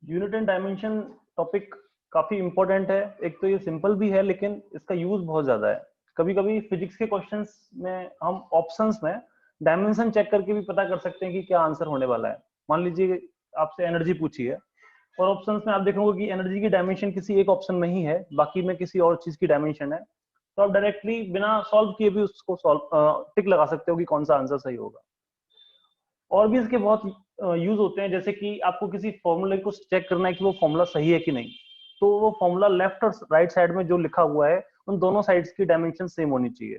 Unit and dimension topic काफी important है। एक तो ये सिंपल भी है लेकिन इसका यूज बहुत ज्यादा है। कभी कभी फिजिक्स के क्वेश्चंस में हम ऑप्शंस में डायमेंशन चेक करके भी पता कर सकते हैं कि क्या आंसर होने वाला है। मान लीजिए आपसे एनर्जी पूछी है और ऑप्शंस में आप देखोगे कि एनर्जी की डायमेंशन किसी एक ऑप्शन में ही है, बाकी में किसी और चीज की डायमेंशन है, तो आप डायरेक्टली बिना सॉल्व किए भी उसको सॉल्व टिक लगा सकते हो कि कौन सा आंसर सही होगा। और भी इसके बहुत यूज होते हैं, जैसे कि आपको किसी फॉर्मूले को चेक करना है कि वो फॉर्मूला सही है कि नहीं, तो वो फॉर्मूला लेफ्ट और राइट साइड में जो लिखा हुआ है उन दोनों साइड्स की डायमेंशन सेम होनी चाहिए।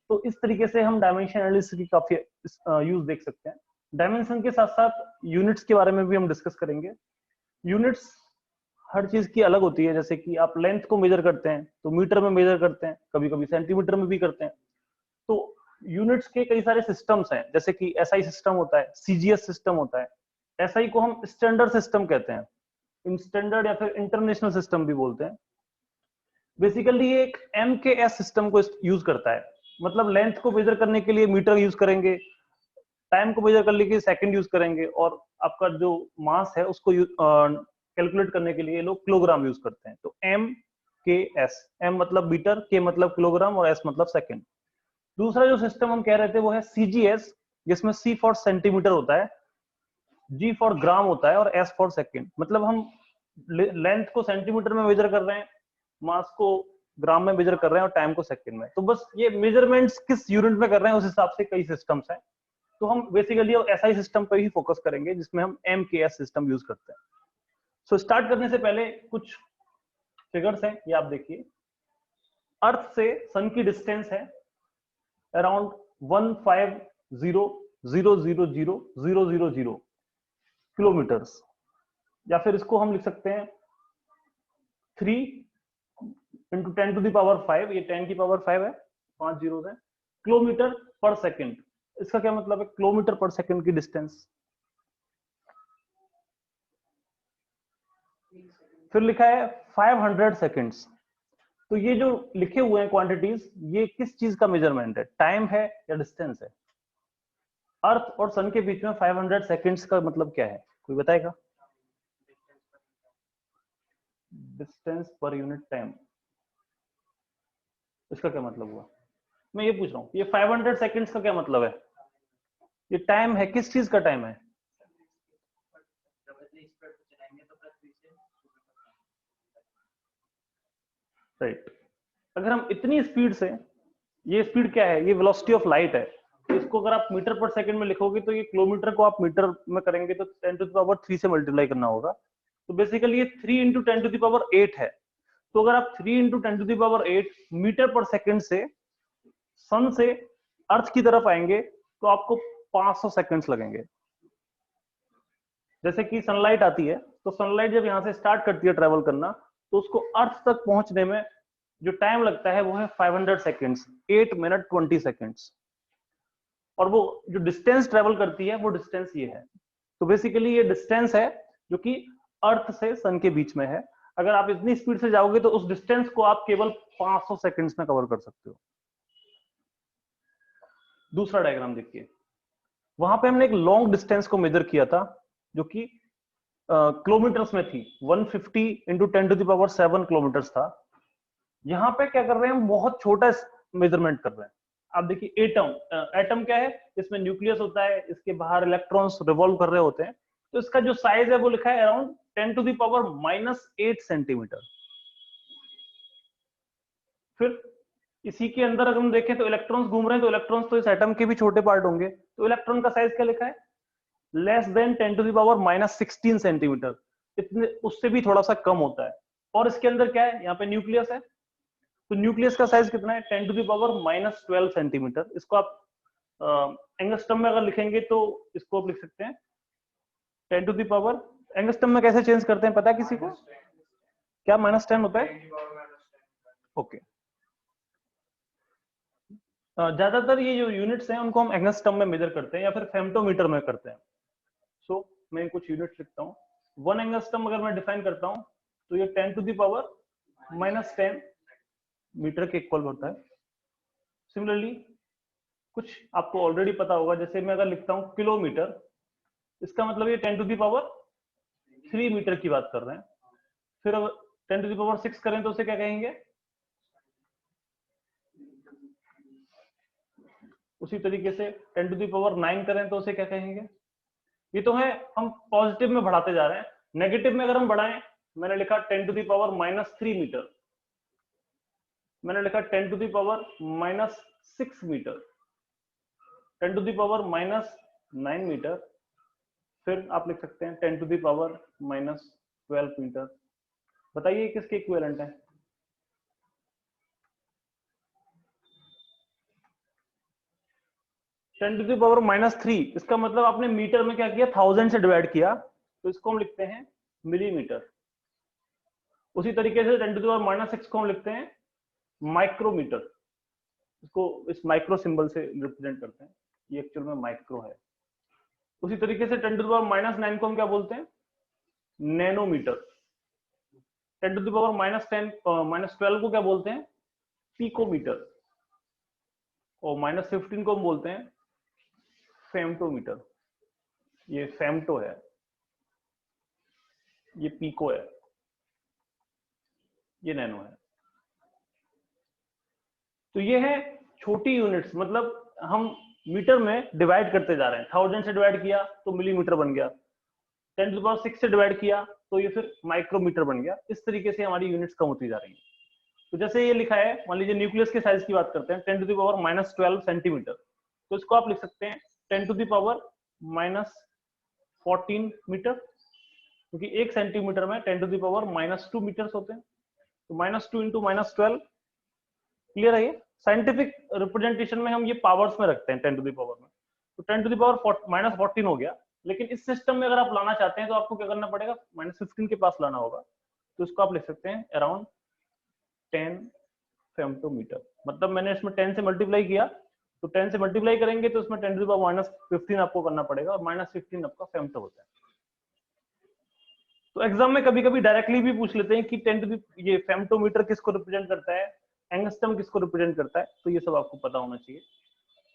तो इस तरीके से हम डायमेंशन एनालिसिस की काफी यूज देख सकते हैं। डायमेंशन के साथ साथ यूनिट्स के बारे में भी हम डिस्कस करेंगे। यूनिट्स हर चीज की अलग होती है। जैसे कि आप लेंथ को मेजर करते हैं तो मीटर में मेजर करते हैं, कभी कभी सेंटीमीटर में भी करते हैं। तो यूनिट्स के कई सारे सिस्टम्स हैं, जैसे कि एसआई सिस्टम होता है, सीजीएस सिस्टम होता है। एसआई को हम स्टैंडर्ड सिस्टम कहते हैं, इन स्टैंडर्ड या फिर इंटरनेशनल सिस्टम भी बोलते हैं। बेसिकली ये एक एम के एस सिस्टम को यूज करता है। मतलब लेंथ को मेजर करने के लिए मीटर यूज करेंगे, टाइम को मेजर करने के लिए सेकंड यूज करेंगे, और आपका जो मास है उसको कैलकुलेट करने के लिए लोग किलोग्राम यूज करते हैं। तो एम के एस, एम मतलब मीटर, के मतलब किलोग्राम और एस मतलब सेकंड। दूसरा जो सिस्टम हम कह रहे थे वो है सीजीएस, जिसमें सी फॉर सेंटीमीटर होता है, जी फॉर ग्राम होता है और एस फॉर सेकंड। मतलब हम लेंथ को सेंटीमीटर में मेजर कर रहे हैं, मास को ग्राम में मेजर कर रहे हैं और टाइम को सेकंड में। तो बस ये मेजरमेंट्स किस यूनिट में कर रहे हैं उस हिसाब से कई सिस्टम्स हैं। तो हम बेसिकली एसआई सिस्टम पर ही फोकस करेंगे, जिसमें हम एम के एस सिस्टम यूज करते हैं। सो स्टार्ट करने से पहले कुछ फिगर्स हैं, ये आप देखिए। अर्थ से सन की डिस्टेंस है अराउंड 150,000,000 किलोमीटर्स, या फिर इसको हम लिख सकते हैं 3 × 10⁵, ये 10⁵ है, 5 जीरो है, किलोमीटर पर सेकंड। इसका क्या मतलब है, किलोमीटर पर सेकंड की डिस्टेंस। फिर लिखा है 500 सेकंड्स। तो ये जो लिखे हुए हैं क्वांटिटीज, ये किस चीज का मेजरमेंट है, टाइम है या डिस्टेंस है। अर्थ और सन के बीच में 500 सेकंड्स का मतलब क्या है, कोई बताएगा। डिस्टेंस पर यूनिट टाइम, इसका क्या मतलब हुआ। मैं ये पूछ रहा हूँ, ये 500 सेकंड्स का क्या मतलब है। ये टाइम है, किस चीज का टाइम है। राइट। अगर हम इतनी स्पीड से, ये स्पीड क्या है, ये वेलोसिटी ऑफ लाइट है। तो इसको अगर आप मीटर पर सेकंड में लिखोगे तो ये किलोमीटर को आप मीटर में करेंगे तो 10⁻³ से मल्टीप्लाई करना होगा। तो बेसिकली ये 3 × 10⁸ है। तो अगर आप 3 × 10⁸ मीटर पर सेकंड से सन से अर्थ की तरफ आएंगे तो आपको 500 सेकंड्स लगेंगे। जैसे कि सनलाइट आती है, तो सनलाइट जब यहाँ से स्टार्ट करती है ट्रेवल करना, तो उसको अर्थ तक पहुंचने में जो टाइम लगता है वो है 500 सेकंड्स, 8 मिनट 20 सेकंड्स। और वो जो डिस्टेंस ट्रेवल करती है वो डिस्टेंस ये है। तो बेसिकली ये डिस्टेंस है जो कि अर्थ से सन के बीच में है। अगर आप इतनी स्पीड से जाओगे तो उस डिस्टेंस को आप केवल 500 सेकंड्स में कवर कर सकते हो। दूसरा डायग्राम देखिए, वहां पे हमने एक लॉन्ग डिस्टेंस को मेजर किया था जो कि किलोमीटर्स में थी, 150 × 10⁷ किलोमीटर्स था। यहाँ पे क्या कर रहे हैं हम, बहुत छोटा मेजरमेंट कर रहे हैं। आप देखिए एटम, एटम क्या है, इसमें न्यूक्लियस होता है, इसके बाहर इलेक्ट्रॉन्स रिवॉल्व कर रहे होते हैं। तो इसका जो साइज है वो लिखा है अराउंड 10⁻⁻8 सेंटीमीटर। फिर इसी के अंदर अगर हम देखें तो इलेक्ट्रॉन्स घूम रहे हैं, तो इलेक्ट्रॉन्स तो इस एटम के भी छोटे पार्ट होंगे। तो इलेक्ट्रॉन का साइज क्या लिखा है, लेस देन 10⁻16 सेंटीमीटर, इतने उससे भी थोड़ा सा कम होता है। और इसके अंदर क्या है, यहाँ पे न्यूक्लियस है, तो न्यूक्लियस का साइज कितना है, 10⁻12 सेंटीमीटर। इसको आप एंगस्ट्रम में अगर लिखेंगे तो इसको आप लिख सकते हैं 10⁻, एंगस्ट्रम में कैसे चेंज करते हैं पता है किसी को, क्या -10 होता है। ओके, ज्यादातर ये जो यूनिट्स हैं उनको हम एंगस्ट्रम में मेजर करते हैं या फिर फेम्टोमीटर में करते हैं। सो मैं कुछ यूनिट्स लिखता हूँ। 1 एंगस्ट्रम अगर मैं डिफाइन करता हूँ तो ये 10⁻⁻10 मीटर के इक्वल होता है। सिमिलरली कुछ आपको ऑलरेडी पता होगा, जैसे मैं अगर लिखता हूँ किलोमीटर, इसका मतलब ये 10⁻³ 3 मीटर की बात कर रहे हैं। फिर अगर 10 टू द पावर 6 करें तो उसे क्या कहेंगे? उसी तरीके से 10 टू द पावर 9 करें तो उसे क्या कहेंगे? ये तो है, हम पॉजिटिव में बढ़ाते जा रहे हैं। नेगेटिव में अगर हम बढ़ाएं, मैंने लिखा 10 टू द पावर -3 मीटर, मैंने लिखा 10 to the power -6 metre, 10 to the power -9 metre, फिर आप लिख सकते हैं 10 टू द पावर -12 मीटर। बताइए किसके इक्विवेलेंट है? टेन टू द पावर -3, इसका मतलब आपने मीटर में क्या किया? 1000 से डिवाइड किया, तो इसको हम लिखते हैं मिलीमीटर। उसी तरीके से 10 टू द पावर -6 को हम लिखते हैं माइक्रोमीटर। इसको इस माइक्रो सिंबल से रिप्रेजेंट करते हैं, ये एक्चुअल में माइक्रो है। उसी तरीके से 10 टू द पावर -9 को हम क्या बोलते हैं? नैनोमीटर। 10 टू द पावर -12 को क्या बोलते हैं? पिकोमीटर। और -15 को हम बोलते हैं फेम्टोमीटर। ये फेम्टो है, ये पिको है, ये नैनो है। तो ये है छोटी यूनिट्स, मतलब हम मीटर में डिवाइड करते जा रहे हैं। 1000 से डिवाइड किया तो मिलीमीटर बन गया, 10 टू द पावर 6 से डिवाइड किया तो ये फिर माइक्रोमीटर बन गया। इस तरीके से हमारी यूनिट्स कम होती जा रही है। तो जैसे ये लिखा है, मान लीजिए न्यूक्लियस के साइज की बात करते हैं, 10 टू द पावर -12 सेंटीमीटर, तो इसको आप लिख सकते हैं 10 टू द पावर -14 मीटर, क्योंकि एक सेंटीमीटर में 10 टू द पावर -2 मीटर्स होते हैं। तो -2 इंटू -12, क्लियर है? ये साइंटिफिक रिप्रेजेंटेशन में हम ये पावर्स में रखते हैं 10 टू द पावर में। तो 10 टू द पावर -14 हो गया। लेकिन इस सिस्टम में अगर आप लाना चाहते हैं तो आपको क्या करना पड़ेगा? -15 के पास लाना होगा। तो इसको आप लिख सकते हैं अराउंड 10 फेम्टोमीटर। मतलब मैंने इसमें 10 से मल्टीप्लाई किया, तो 10 से मल्टीप्लाई करेंगे तो इसमें 10 टू द पावर -15 आपको करना पड़ेगा, और -15 आपका फेम्टो होता है। तो एग्जाम में कभी कभी डायरेक्टली भी पूछ लेते हैं कि 10 टू द ये फेम्टोमीटर किसको रिप्रेजेंट करता है, एंगस्ट्रम किसको रिप्रेजेंट करता है, तो ये सब आपको पता होना चाहिए।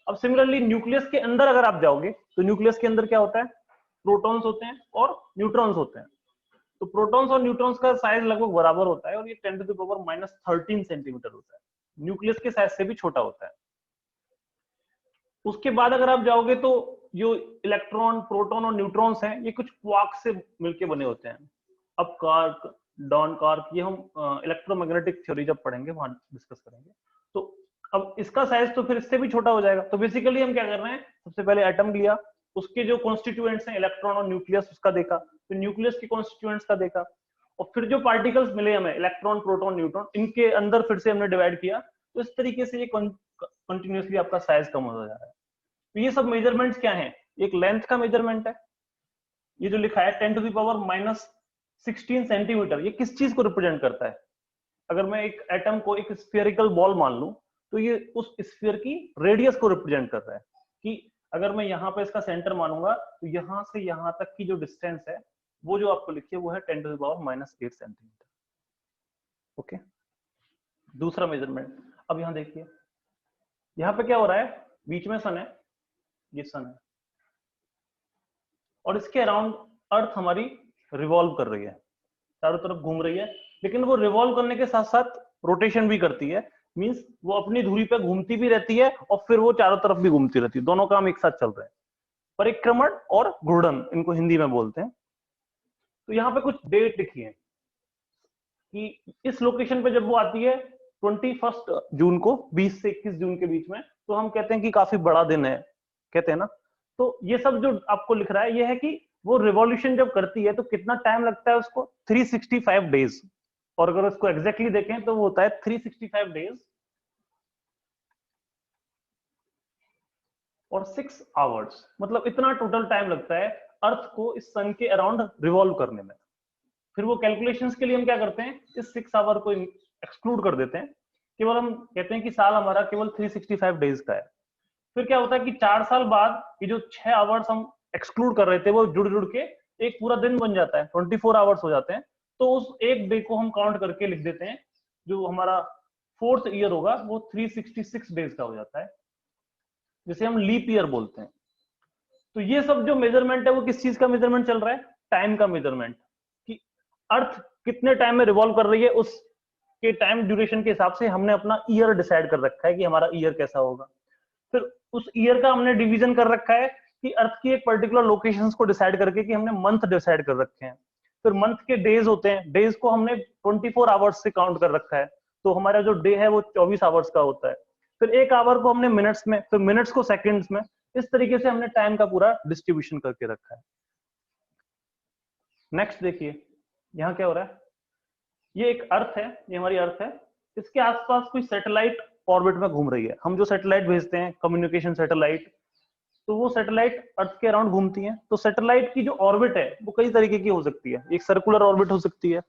अब सिमिलरली न्यूक्लियस के अंदर अगर आप जाओगे तो न्यूक्लियस के अंदर क्या होता है? प्रोटॉन्स होते हैं और न्यूट्रॉन्स होते हैं। तो प्रोटॉन्स और न्यूट्रॉन्स का साइज लगभग बराबर होता है, और ये 10 टू द पावर -13 सेंटीमीटर होता है। न्यूक्लियस के साइज से भी छोटा होता है। उसके बाद अगर आप जाओगे तो जो इलेक्ट्रॉन, प्रोटॉन और न्यूट्रॉन्स हैं, ये कुछ क्वार्क से मिलके बने होते हैं। अप कार्क, डाउन कार्क, ये हम इलेक्ट्रोमैग्नेटिक थ्योरी जब पढ़ेंगे वहां डिस्कस करेंगे। तो अब इसका साइज तो फिर इससे भी छोटा हो जाएगा। तो बेसिकली हम क्या कर रहे हैं? सबसे पहले एटम लिया, उसके जो कॉन्स्टिट्यूएंट्स हैं इलेक्ट्रॉन और न्यूक्लियस, उसका देखा, फिर न्यूक्लियस के कॉन्स्टिट्यूएंट्स का देखा, और फिर जो पार्टिकल्स मिले हमें इलेक्ट्रॉन, प्रोटॉन, न्यूट्रॉन, इनके अंदर फिर से हमने डिवाइड किया। तो इस तरीके से ये कंटिन्यूसली आपका साइज कम होता जा रहा है। तो ये सब मेजरमेंट्स क्या हैं? एक लेंथ का मेजरमेंट है, ये जो लिखा है 10 टू द पावर -16 सेंटीमीटर, ये किस चीज को रिप्रेजेंट करता है? अगर मैं एक एटम को एक स्फेरिकल बॉल मान लूं, तो ये उस स्फीयर की रेडियस को रिप्रेजेंट कर रहा है। कि अगर मैं यहाँ पे इसका सेंटर मानूंगा तो यहाँ से यहाँ तक की जो डिस्टेंस है, वो जो आपको लिखी है वो है 10 to the power -8 centimetre. Okay, दूसरा मेजरमेंट। अब यहाँ देखिए, यहाँ पे क्या हो रहा है? बीच में सन है, ये सन है, और इसके अराउंड अर्थ हमारी रिवॉल्व कर रही है, चारों तरफ घूम रही है। लेकिन वो रिवॉल्व करने के साथ साथ रोटेशन भी करती है। मींस वो अपनी धुरी पे घूमती भी रहती है और फिर वो चारों तरफ भी घूमती रहती है। दोनों काम एक साथ चल रहे हैं। परिक्रमण और घूर्णन इनको हिंदी में बोलते हैं। तो यहाँ पे कुछ डेट लिखी है कि इस लोकेशन पे जब वो आती है 21 जून को, 20 से 21 जून के बीच में, तो हम कहते हैं कि काफी बड़ा दिन है, कहते हैं ना। तो ये सब जो आपको लिख रहा है, ये है कि वो रिवॉल्यूशन जब करती है तो कितना टाइम लगता है उसको? 365 डेज। और अगर उसको एग्जैक्टली देखें तो वो होता है 365 डेज और 6 आवर्स। मतलब इतना टोटल टाइम लगता है अर्थ को इस सन के अराउंड रिवॉल्व करने में। फिर वो कैलकुलेशंस के लिए हम क्या करते हैं? इस 6 आवर को एक्सक्लूड कर देते हैं। केवल हम कहते हैं कि साल हमारा केवल 365 डेज का है। फिर क्या होता है कि 4 साल बाद ये जो 6 आवर्स हम एक्सक्लूड कर रहे थे, वो जुड़ जुड़ के एक पूरा दिन बन जाता है, 24 आवर्स हो जाते हैं। तो उस एक डे को हम काउंट करके लिख देते हैं। जो हमारा 4th ईयर होगा वो 366 डेज का हो जाता है, जिसे हम लीप ईयर बोलते हैं। तो ये सब जो मेजरमेंट है वो किस चीज का मेजरमेंट चल रहा है? टाइम का मेजरमेंट। अर्थ कितने टाइम में रिवॉल्व कर रही है उस के टाइम ड्यूरेशन के हिसाब से हमने अपना ईयर डिसाइड कर रखा है कि हमारा ईयर कैसा होगा। फिर उस ईयर का हमने डिवीजन कर रखा है कि अर्थ की एक पर्टिकुलर लोकेशंस को डिसाइड करके कि हमने मंथ डिसाइड कर रखे हैं। फिर मंथ के डेज होते हैं, डेज को हमने 24 आवर्स से काउंट कर रखा है, तो हमारा जो डे है वो 24 आवर्स का होता है। फिर एक आवर को हमने मिनट्स में, फिर मिनट्स को सेकंड्स में, इस तरीके से हमने टाइम का पूरा डिस्ट्रीब्यूशन करके रखा है। नेक्स्ट देखिए यहाँ क्या हो रहा है, ये एक अर्थ है, ये हमारी अर्थ है, इसके आसपास कोई सैटेलाइट ऑर्बिट में घूम रही है। हम जो सैटेलाइट भेजते हैं, कम्युनिकेशन सैटेलाइट, तो वो सैटेलाइट अर्थ के अराउंड घूमती हैं। तो सैटेलाइट की जो ऑर्बिट है वो कई तरीके की हो सकती है। एक सर्कुलर ऑर्बिट हो सकती है,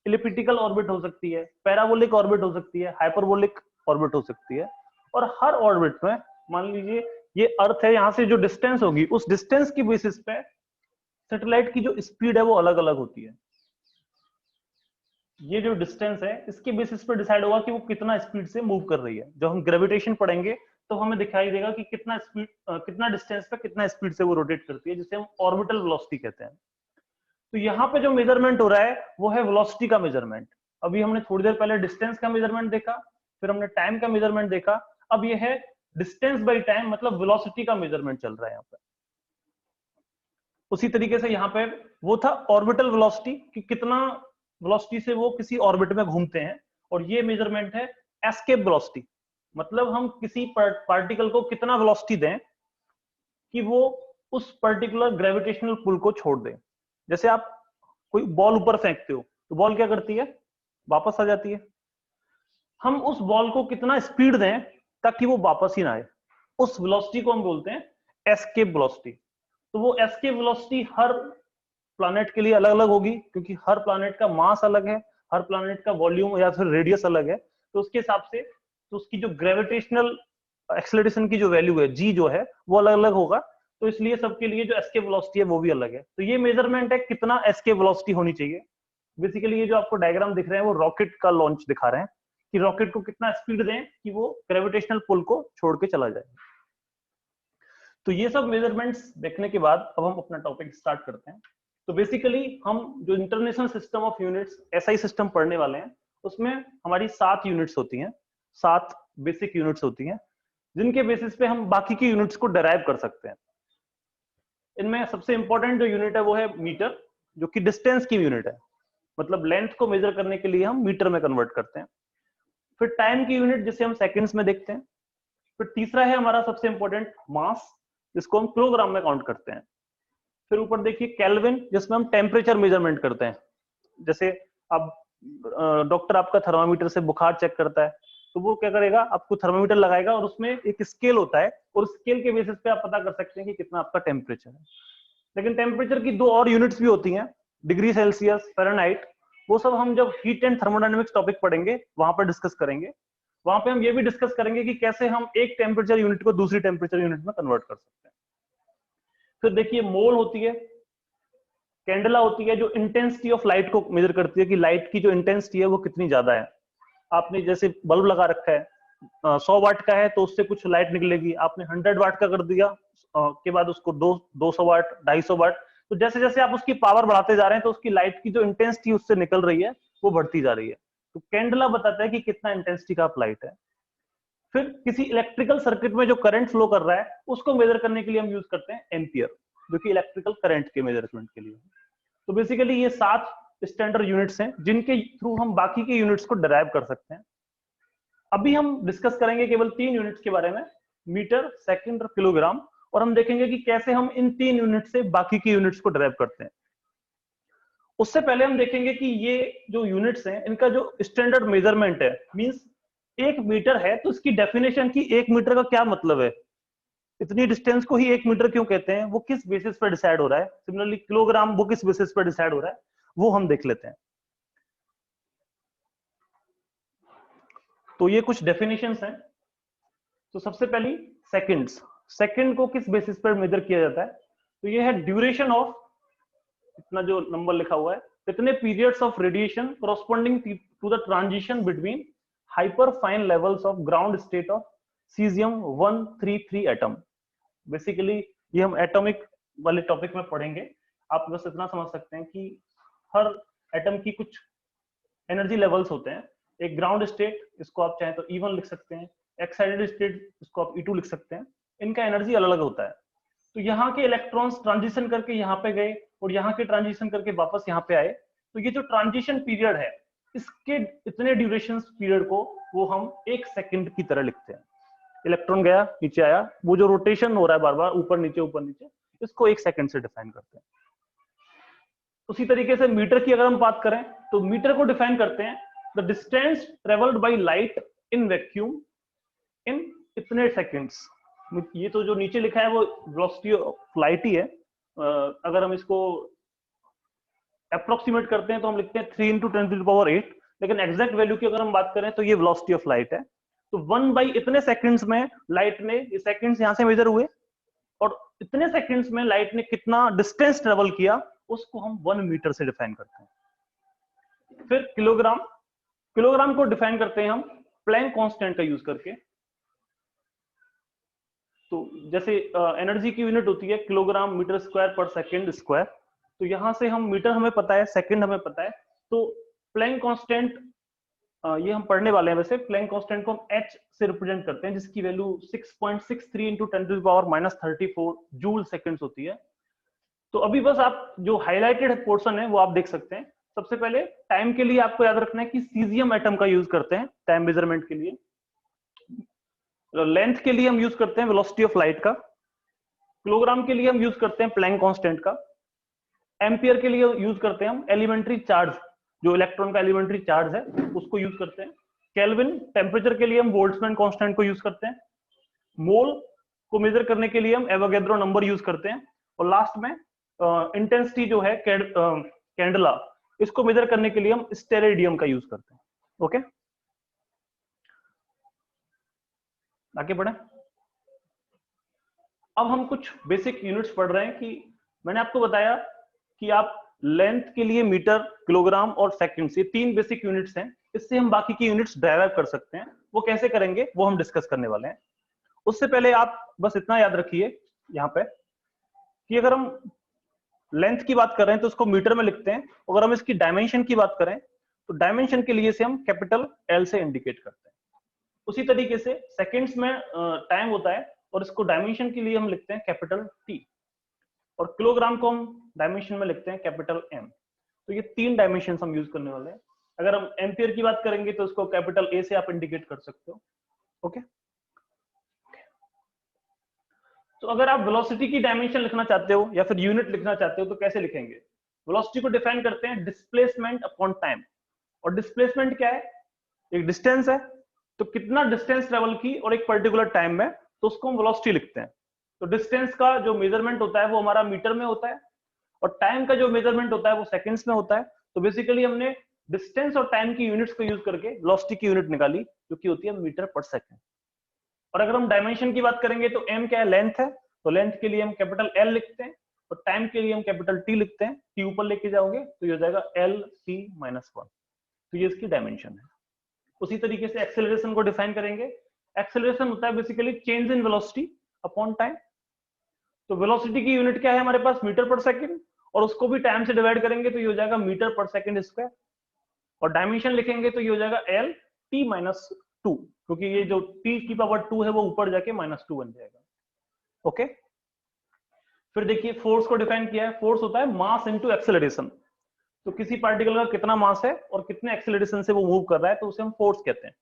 इलिप्टिकल ऑर्बिट हो सकती है, पैराबोलिक ऑर्बिट हो सकती है, हाइपरबोलिक ऑर्बिट हो सकती है। और हर ऑर्बिट में मान लीजिए ये अर्थ है, यहाँ से जो डिस्टेंस होगी उस डिस्टेंस की बेसिस पे सैटेलाइट की जो स्पीड है वो अलग अलग होती है। ये जो डिस्टेंस है इसके बेसिस पे डिसाइड होगा कि वो कितना स्पीड से मूव कर रही है। जब हम ग्रेविटेशन पढ़ेंगे तो हमें दिखाई देगा कि कितना स्पीड, कितना डिस्टेंस पे कितना स्पीड से वो रोटेट करती है, जिसे हम ऑर्बिटल वेलोसिटी कहते हैं। तो यहाँ पे जो मेजरमेंट हो रहा है वो है वेलोसिटी का मेजरमेंट। अभी हमने थोड़ी देर पहले डिस्टेंस का मेजरमेंट देखा, फिर हमने टाइम का मेजरमेंट देखा, अब ये है डिस्टेंस बाई टाइम, मतलब वेलोसिटी का मेजरमेंट चल रहा है यहाँ पे। उसी तरीके से यहाँ पे वो था ऑर्बिटल वेलोसिटी कि कितना वेलोसिटी से वो किसी ऑर्बिट में घूमते हैं, और ये मेजरमेंट है एस्केप वेलोसिटी, मतलब हम किसी पार्टिकल को कितना वेलोसिटी दें कि वो उस पर्टिकुलर ग्रेविटेशनल पुल को छोड़ दे। जैसे आप कोई बॉल ऊपर फेंकते हो तो बॉल क्या करती है, वापस आ जाती है। हम उस बॉल को कितना स्पीड दें ताकि वो वापस ही ना आए, उस वेलोसिटी को हम बोलते हैं एस्केप वेलोसिटी। तो वो एस्केप वेलोसिटी हर प्लैनेट के लिए अलग अलग होगी, क्योंकि हर प्लैनेट का मास अलग है, हर प्लैनेट का वॉल्यूम या फिर रेडियस अलग है। तो उसके हिसाब से तो उसकी जो ग्रेविटेशनल एक्सेलरेशन की जो वैल्यू है, जी जो है, वो अलग अलग होगा। तो इसलिए सबके लिए जो एस्केप वेलोसिटी है वो भी अलग है। तो ये मेजरमेंट है कितना एस्केप वेलोसिटी होनी चाहिए। बेसिकली ये जो आपको डायग्राम दिख रहे हैं वो रॉकेट का लॉन्च दिखा रहे हैं कि रॉकेट को कितना स्पीड दें कि वो ग्रेविटेशनल पुल को छोड़ के चला जाए। तो ये सब मेजरमेंट्स देखने के बाद अब हम अपना टॉपिक स्टार्ट करते हैं। तो बेसिकली हम जो international system of units SI system पढ़ने वाले हैं, उसमें हमारी 7 यूनिट्स होती हैं, 7 बेसिक यूनिट्स होती हैं, जिनके बेसिस पे हम बाकी की यूनिट्स को डराइव कर सकते हैं। इनमें सबसे इंपॉर्टेंट जो यूनिट है वो है मीटर, जो कि डिस्टेंस की यूनिट है, मतलब लेंथ को मेजर करने के लिए हम मीटर में कन्वर्ट करते हैं। फिर टाइम की यूनिट जिसे हम सेकंड्स में देखते हैं। फिर तीसरा है हमारा सबसे इंपॉर्टेंट मास, जिसको हम किलोग्राम में काउंट करते हैं। फिर ऊपर देखिए केल्विन, जिसमें हम टेम्परेचर मेजरमेंट करते हैं। जैसे अब डॉक्टर आपका थर्मामीटर से बुखार चेक करता है, तो वो क्या करेगा, आपको थर्मामीटर लगाएगा और उसमें एक स्केल होता है, और उस स्केल के बेसिस पे आप पता कर सकते हैं कि कितना आपका टेम्परेचर है। लेकिन टेम्परेचर की 2 और यूनिट्स भी होती हैं, डिग्री सेल्सियस, फ़ारेनहाइट। वो सब हम जब हीट एंड थर्मोडायनेमिक्स टॉपिक पढ़ेंगे वहां पर डिस्कस करेंगे। वहां पे हम ये भी डिस्कस करेंगे कि कैसे हम एक टेम्परेचर यूनिट को दूसरी टेम्परेचर यूनिट में कन्वर्ट कर सकते हैं। फिर देखिए मोल होती है, कैंडला होती है, जो इंटेंसिटी ऑफ लाइट को मेजर करती है कि लाइट की जो इंटेंसिटी है वो कितनी ज्यादा है। आपने जैसे बल्ब लगा रखा है, 100 वाट का है तो उससे कुछ लाइट निकलेगी। आपने 100 वाट का कर दिया के बाद उसको 200 वाट, 250 वाट, तो जैसे जैसे आप उसकी पावर बढ़ाते जा रहे हैं तो उसकी लाइट की जो इंटेंसिटी उससे निकल रही है वो बढ़ती जा रही है। तो कैंडला बताता है कि कितना इंटेंसिटी का लाइट है। फिर किसी इलेक्ट्रिकल सर्किट में जो करंट फ्लो कर रहा है उसको मेजर करने के लिए हम यूज करते हैं एम्पियर, जो कि इलेक्ट्रिकल करंट के मेजरमेंट के लिए। तो बेसिकली ये 7 स्टैंडर्ड यूनिट्स हैं जिनके थ्रू हम बाकी के यूनिट्स को डिराइव कर सकते हैं। अभी हम डिस्कस करेंगे केवल 3 यूनिट्स के बारे में, मीटर, सेकंड और किलोग्राम, और हम देखेंगे कि कैसे हम इन 3 यूनिट से बाकी की यूनिट्स को डिराइव करते हैं। उससे पहले हम देखेंगे कि ये जो यूनिट्स हैं इनका जो स्टैंडर्ड मेजरमेंट है, मींस 1 मीटर है तो इसकी डेफिनेशन की 1 मीटर का क्या मतलब है, इतनी डिस्टेंस को ही 1 मीटर क्यों कहते हैं, वो किस बेसिस पर डिसाइड हो रहा है। सिमिलरली किलोग्राम वो किस बेसिस पर डिसाइड हो रहा है, वो हम देख लेते हैं। तो ये कुछ डेफिनेशंस हैं। तो सबसे पहली सेकंड्स, सेकंड को किस बेसिस पर मेजर किया जाता है, तो ये है ड्यूरेशन ऑफ, इतना जो नंबर लिखा हुआ है, इतने periods of radiation corresponding to the transition between hyperfine levels of ground state of caesium 133 atom. Basically ये हम एटॉमिक वाले टॉपिक में पढ़ेंगे। आप बस इतना समझ सकते हैं कि हर एटम की कुछ एनर्जी लेवल्स होते हैं। एक ग्राउंड स्टेट, इसको आप चाहें तो E1 लिख सकते हैं, एक्साइटेड स्टेट इसको आप E2 लिख सकते हैं। इनका एनर्जी अलग अलग होता है। तो यहाँ के इलेक्ट्रॉन्स ट्रांजिशन करके यहाँ पे गए और यहाँ के ट्रांजिशन करके वापस यहाँ पे आए, तो ये जो ट्रांजिशन पीरियड है इसके इतने ड्यूरेशन पीरियड को वो हम 1 सेकंड की तरह लिखते हैं। इलेक्ट्रॉन गया, नीचे आया, वो जो रोटेशन हो रहा है बार बार ऊपर नीचे, इसको 1 सेकंड से डिफाइन करते हैं। उसी तरीके से मीटर की अगर हम बात करें तो मीटर को डिफाइन करते हैं the distance travelled by light in vacuum in इतने सेकंड्स। ये तो जो नीचे लिखा है वो वेलोसिटी ऑफ लाइट ही है। अगर हम इसको अप्रोक्सीमेट करते हैं तो हम लिखते हैं 3 × 10⁸, लेकिन एग्जैक्ट वैल्यू की अगर हम बात करें तो ये वेलोसिटी ऑफ लाइट है। तो 1 इतने सेकंड्स में लाइट ने, ये सेकंड्स यहां से मेजर हुए, और इतने सेकंड्स में लाइट ने कितना डिस्टेंस ट्रेवल किया उसको हम 1 मीटर से डिफाइन करते हैं। फिर किलोग्राम को डिफाइन करते हैं हम प्लैंक कांस्टेंट का यूज करके। तो जैसे एनर्जी की यूनिट होती है किलोग्राम मीटर स्क्वायर पर सेकंड स्क्वायर, तो यहां से हम मीटर हमें पता है, सेकंड हमें पता है, तो प्लैंक कांस्टेंट ये हम पढ़ने वाले हैं। वैसे प्लैंक कांस्टेंट को हम h से रिप्रेजेंट करते हैं, जिसकी वैल्यू 6.63 × 10⁻34 जूल सेकंड्स होती है। तो अभी बस आप जो हाईलाइटेड पोर्शन है वो आप देख सकते हैं। सबसे पहले टाइम के लिए आपको याद रखना है कि सीजियम एटम का यूज करते हैं टाइम मेजरमेंट के लिए। लेंथ के लिए हम यूज करते हैं वेलोसिटी ऑफ लाइट का। किलोग्राम के लिए हम यूज करते हैं प्लैंक कांस्टेंट का। एम्पियर के लिए यूज करते हैं हम एलिमेंट्री चार्ज, जो इलेक्ट्रॉन का एलिमेंट्री चार्ज है उसको यूज करते हैं। केल्विन टेम्परेचर के लिए हम बोल्ट्जमैन कांस्टेंट को यूज करते हैं। मोल को मेजर करने के लिए हम एवोगैड्रो नंबर यूज करते हैं। और लास्ट में इंटेंसिटी जो है कैंडला, इसको मेजर करने के लिए हम स्टेरेडियम का यूज करते हैं। ओके, आगे बढ़े। अब हम कुछ बेसिक यूनिट्स पढ़ रहे हैं कि मैंने आपको बताया कि आप लेंथ के लिए मीटर, किलोग्राम और सेकंड्स, ये 3 बेसिक यूनिट्स हैं। इससे हम बाकी की यूनिट्स डेराइव कर सकते हैं। वो कैसे करेंगे वो हम डिस्कस करने वाले हैं। उससे पहले आप बस इतना याद रखिए यहाँ पे कि अगर हम लेंथ की बात कर रहे हैं तो उसको मीटर में लिखते हैं। अगर हम इसकी डायमेंशन की बात करें तो डायमेंशन के लिए से हम कैपिटल L से इंडिकेट करते हैं। उसी तरीके से सेकंड्स में टाइम होता है और इसको डायमेंशन के लिए हम लिखते हैं कैपिटल T, और किलोग्राम को हम डायमेंशन में लिखते हैं कैपिटल M। तो ये 3 डायमेंशन हम यूज करने वाले हैं। अगर हम एम्पियर की बात करेंगे तो उसको कैपिटल A से आप इंडिकेट कर सकते हो। ओके, तो अगर आप वेलोसिटी की डायमेंशन लिखना चाहते हो या फिर यूनिट लिखना चाहते हो तो कैसे लिखेंगे? वेलोसिटी को डिफाइन करते हैं डिस्प्लेसमेंट अपॉन टाइम। और डिस्प्लेसमेंट क्या है? एक डिस्टेंस है, तो कितना डिस्टेंस ट्रेवल की और एक पर्टिकुलर टाइम में, तो उसको हम वेलोसिटी लिखते हैं। तो डिस्टेंस का जो मेजरमेंट होता है वो हमारा मीटर में होता है, और टाइम का जो मेजरमेंट होता है वो सेकंड्स में होता है। तो बेसिकली हमने डिस्टेंस और टाइम की यूनिट्स को यूज करके वेलोसिटी की यूनिट निकाली, जो कि होती है मीटर पर सेकंड। और अगर हम डायमेंशन की बात करेंगे तो m क्या है? लेंथ है, तो लेंथ के लिए हम कैपिटल L लिखते हैं, और टाइम के लिए हम कैपिटल T लिखते हैं। T ऊपर लेके जाओगे तो ये हो जाएगा LC-1। तो ये इसकी डायमेंशन है। उसी तरीके से एक्सेलरेशन को डिफाइन करेंगे। एक्सेलरेशन होता है basically change in velocity upon time. तो वेलोसिटी की यूनिट क्या है हमारे पास? मीटर पर सेकंड, और उसको भी टाइम से डिवाइड करेंगे तो ये हो जाएगा मीटर पर सेकंड स्क्वायर। और डायमेंशन लिखेंगे तो ये हो जाएगा LT-2, क्योंकि ये जो T की पावर 2 है वो ऊपर जाके -2 बन जाएगा। ओके, फिर देखिए फोर्स को डिफाइन किया है। फोर्स होता है मास इनटू एक्सेलरेशन। तो किसी पार्टिकल का कितना मास है और कितने एक्सेलरेशन से वो मूव कर रहा है, तो उसे हम फोर्स कहते हैं।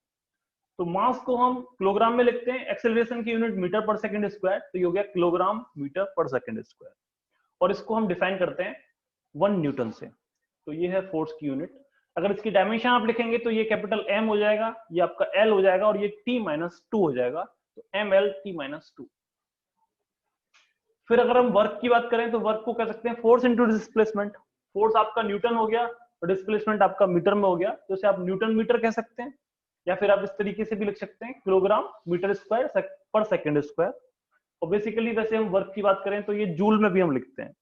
तो मास को हम किलोग्राम में लिखते हैं, एक्सेलरेशन की यूनिट मीटर पर सेकंड स्क्वायर, तो ये हो गया किलोग्राम मीटर पर सेकंड स्क्वायर। और इसको हम डिफाइन करते हैं 1 न्यूटन से। तो ये है फोर्स की यूनिट। अगर इसकी डायमेंशन आप लिखेंगे तो ये कैपिटल M हो जाएगा, ये आपका L हो जाएगा, और ये T-2 हो जाएगा, तो ML-T-2। फिर अगर हम वर्क की बात करें तो वर्क को कह सकते हैं फोर्स इनटू डिस्प्लेसमेंट। फोर्स आपका न्यूटन हो गया और डिस्प्लेसमेंट आपका मीटर में हो गया, तो इसे आप न्यूटन मीटर कह सकते हैं, या फिर आप इस तरीके से भी लिख सकते हैं किलोग्राम मीटर स्क्वायर पर सेकंड स्क्वायर। और बेसिकली वैसे हम वर्क की बात करें तो ये जूल में भी हम लिखते हैं,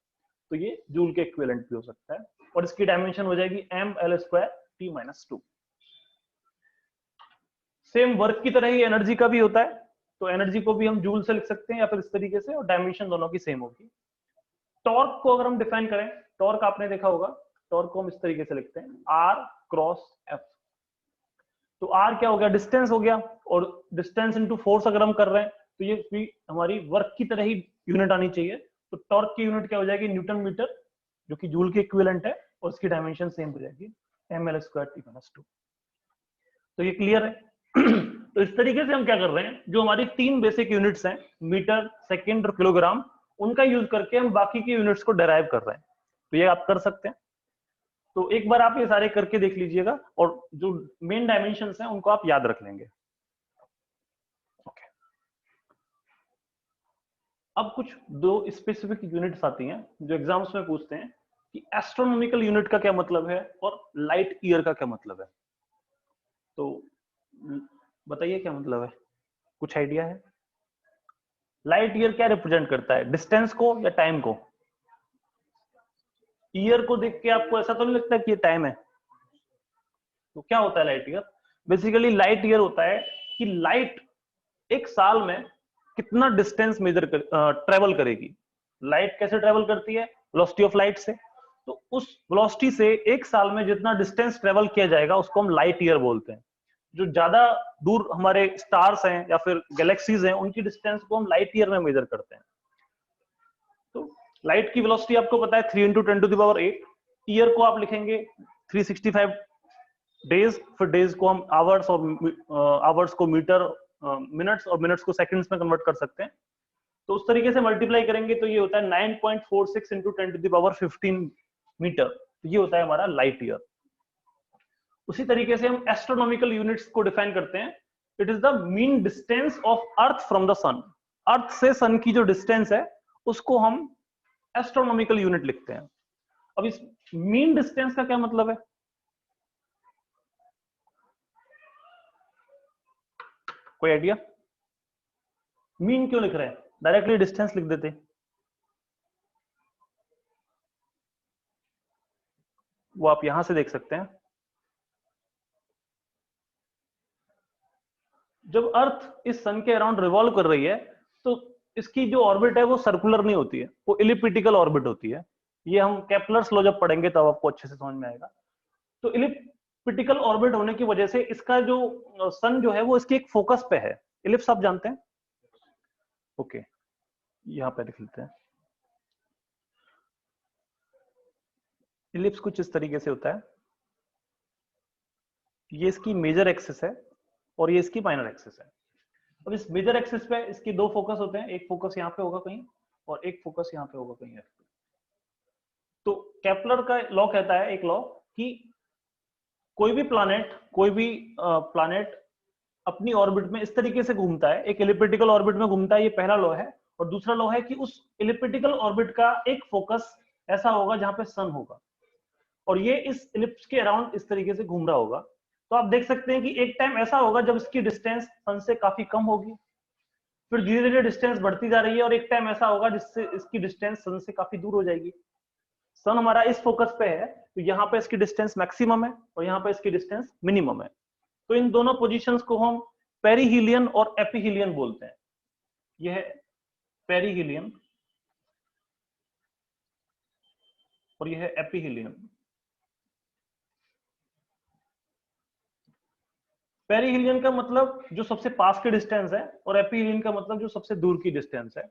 तो ये जूल के इक्विवेलेंट भी हो सकता है। और इसकी डायमेंशन हो जाएगी ML²T-2। सेम वर्क की तरह ही एनर्जी का भी होता है, तो एनर्जी को भी हम जूल से लिख सकते हैं या फिर इस तरीके से, और डायमेंशन दोनों की सेम होगी। टॉर्क को अगर हम डिफाइन करें, टॉर्क आपने देखा होगा, टॉर्क को हम इस तरीके से लिखते हैं आर क्रॉस एफ। तो आर क्या हो गया, डिस्टेंस हो गया, और डिस्टेंस इंटू फोर्स अगर हम कर रहे हैं तो ये भी हमारी वर्क की तरह ही यूनिट आनी चाहिए। तो टॉर्क की यूनिट क्या हो जाएगी, न्यूटन मीटर, जो कि जूल के इक्विवेलेंट है, और इसकी डायमेंशन सेम हो जाएगी ml²T⁻²। तो ये क्लियर है। तो इस तरीके से हम क्या कर रहे हैं, जो हमारी 3 बेसिक यूनिट्स हैं, मीटर, सेकंड और किलोग्राम, उनका यूज करके हम बाकी की यूनिट्स को डेराइव कर रहे हैं। तो ये आप कर सकते हैं। तो एक बार आप ये सारे करके देख लीजिएगा, और जो मेन डायमेंशंस हैं उनको आप याद रख लेंगे। ओके, अब कुछ 2 स्पेसिफिक यूनिट्स आती हैं जो एग्जाम्स में पूछते हैं कि एस्ट्रोनॉमिकल यूनिट का क्या मतलब है और लाइट ईयर का क्या मतलब है। तो बताइए क्या मतलब है, कुछ आइडिया है? लाइट ईयर क्या रिप्रेजेंट करता है, डिस्टेंस को या टाइम को? ईयर को देख के आपको ऐसा तो नहीं लगता कि ये टाइम है? तो क्या होता है light year? Basically light year होता है कि लाइट एक साल में कितना डिस्टेंस ट्रेवल करेगी। लाइट कैसे ट्रेवल करती है, वेलोसिटी ऑफ लाइट से। तो उस वेलोसिटी से एक साल में जितना डिस्टेंस ट्रेवल किया जाएगा उसको हम लाइट ईयर बोलते हैं। जो ज्यादा दूर हमारे स्टार्स हैं या फिर गैलेक्सीज हैं, उनकी डिस्टेंस को हम लाइट ईयर में मेजर करते हैं। तो लाइट की वेलोसिटी आपको पता है 3 × 10⁸। ईयर को आप लिखेंगे 365 डेज, फिर डेज को हम आवर्स, और आवर्स को मीटर, मिनट्स, और मिनट्स को सेकंड्स में कन्वर्ट कर सकते हैं। तो उस तरीके से मल्टीप्लाई करेंगे तो ये होता है 9.46 × 10⁻15 मीटर। तो ये होता है हमारा लाइट ईयर। उसी तरीके से हम एस्ट्रोनॉमिकल यूनिट्स को डिफाइन करते हैं। It is the mean distance of earth from the sun. Earth से सन की जो डिस्टेंस है उसको हम एस्ट्रोनॉमिकल यूनिट लिखते हैं। अब इस मीन डिस्टेंस का क्या मतलब है? कोई आइडिया? मीन क्यों लिख रहे हैं, डायरेक्टली डिस्टेंस लिख देते। वो आप यहां से देख सकते हैं। जब अर्थ इस सन के अराउंड रिवॉल्व कर रही है तो इसकी जो ऑर्बिट है वो सर्कुलर नहीं होती है, वो इलिप्टिकल ऑर्बिट होती है। ये हम केपलर्स लॉ जब पढ़ेंगे तब आपको अच्छे से समझ में आएगा। तो इलिप्टिकल ऑर्बिट होने की वजह से इसका जो सन जो है वो इसके एक फोकस पे है। इलिप्स आप जानते हैं? ओके, यहां पे लिख लेते हैं। इलिप्स कुछ इस तरीके से होता है। ये इसकी मेजर एक्सिस है और ये इसकी माइनर एक्सिस है। अब इस मेजर एक्सिस पे इसके 2 फोकस होते हैं, एक फोकस यहाँ पे होगा कहीं और एक फोकस यहाँ पे होगा कहीं। तो केपलर का लॉ कहता है, एक लॉ, कि कोई भी प्लानेट अपनी ऑर्बिट में इस तरीके से घूमता है, एक इलिप्टिकल ऑर्बिट में घूमता है। ये पहला लॉ है। और दूसरा लॉ है कि उस इलिप्टिकल ऑर्बिट का एक फोकस ऐसा होगा जहां पे सन होगा, और ये इस इलिप्स के अराउंड इस तरीके से घूम रहा होगा। तो आप देख सकते हैं कि एक टाइम ऐसा होगा जब इसकी डिस्टेंस सन से काफी कम होगी, फिर धीरे धीरे डिस्टेंस बढ़ती जा रही है, और एक टाइम ऐसा होगा जिससे इसकी डिस्टेंस सन से काफी दूर हो जाएगी। सन हमारा इस फोकस पे है, तो यहाँ पे इसकी डिस्टेंस मैक्सिमम है और यहाँ पे इसकी डिस्टेंस मिनिमम है। तो इन दोनों पोजीशंस को हम पेरीहीलियन और एपीहीलियन बोलते हैं। यह है पेरीहीलियन और यह है एपीहीलियन। पेरीहीलियन का मतलब जो सबसे पास की डिस्टेंस है, और एपीहीलियन का मतलब जो सबसे दूर की डिस्टेंस है।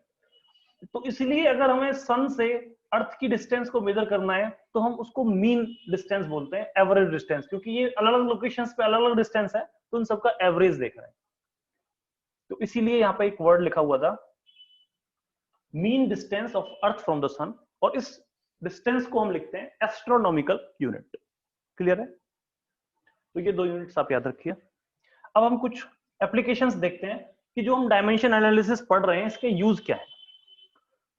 तो इसलिए अगर हमें सन से अर्थ की डिस्टेंस को मेजर करना है तो हम उसको मीन डिस्टेंस बोलते हैं, एवरेज डिस्टेंस, क्योंकि ये अलग अलग लोकेशंस पे अलग अलग डिस्टेंस है, तो उन सबका एवरेज देख रहे हैं। तो इसीलिए यहाँ पे एक वर्ड लिखा हुआ था, mean distance of earth from the sun, और इस डिस्टेंस को हम लिखते हैं एस्ट्रोनॉमिकल यूनिट। क्लियर है? तो ये 2 यूनिट्स आप याद रखिए। अब हम कुछ एप्लीकेशंस देखते हैं कि जो हम डायमेंशन एनालिसिस पढ़ रहे हैं इसके यूज क्या है।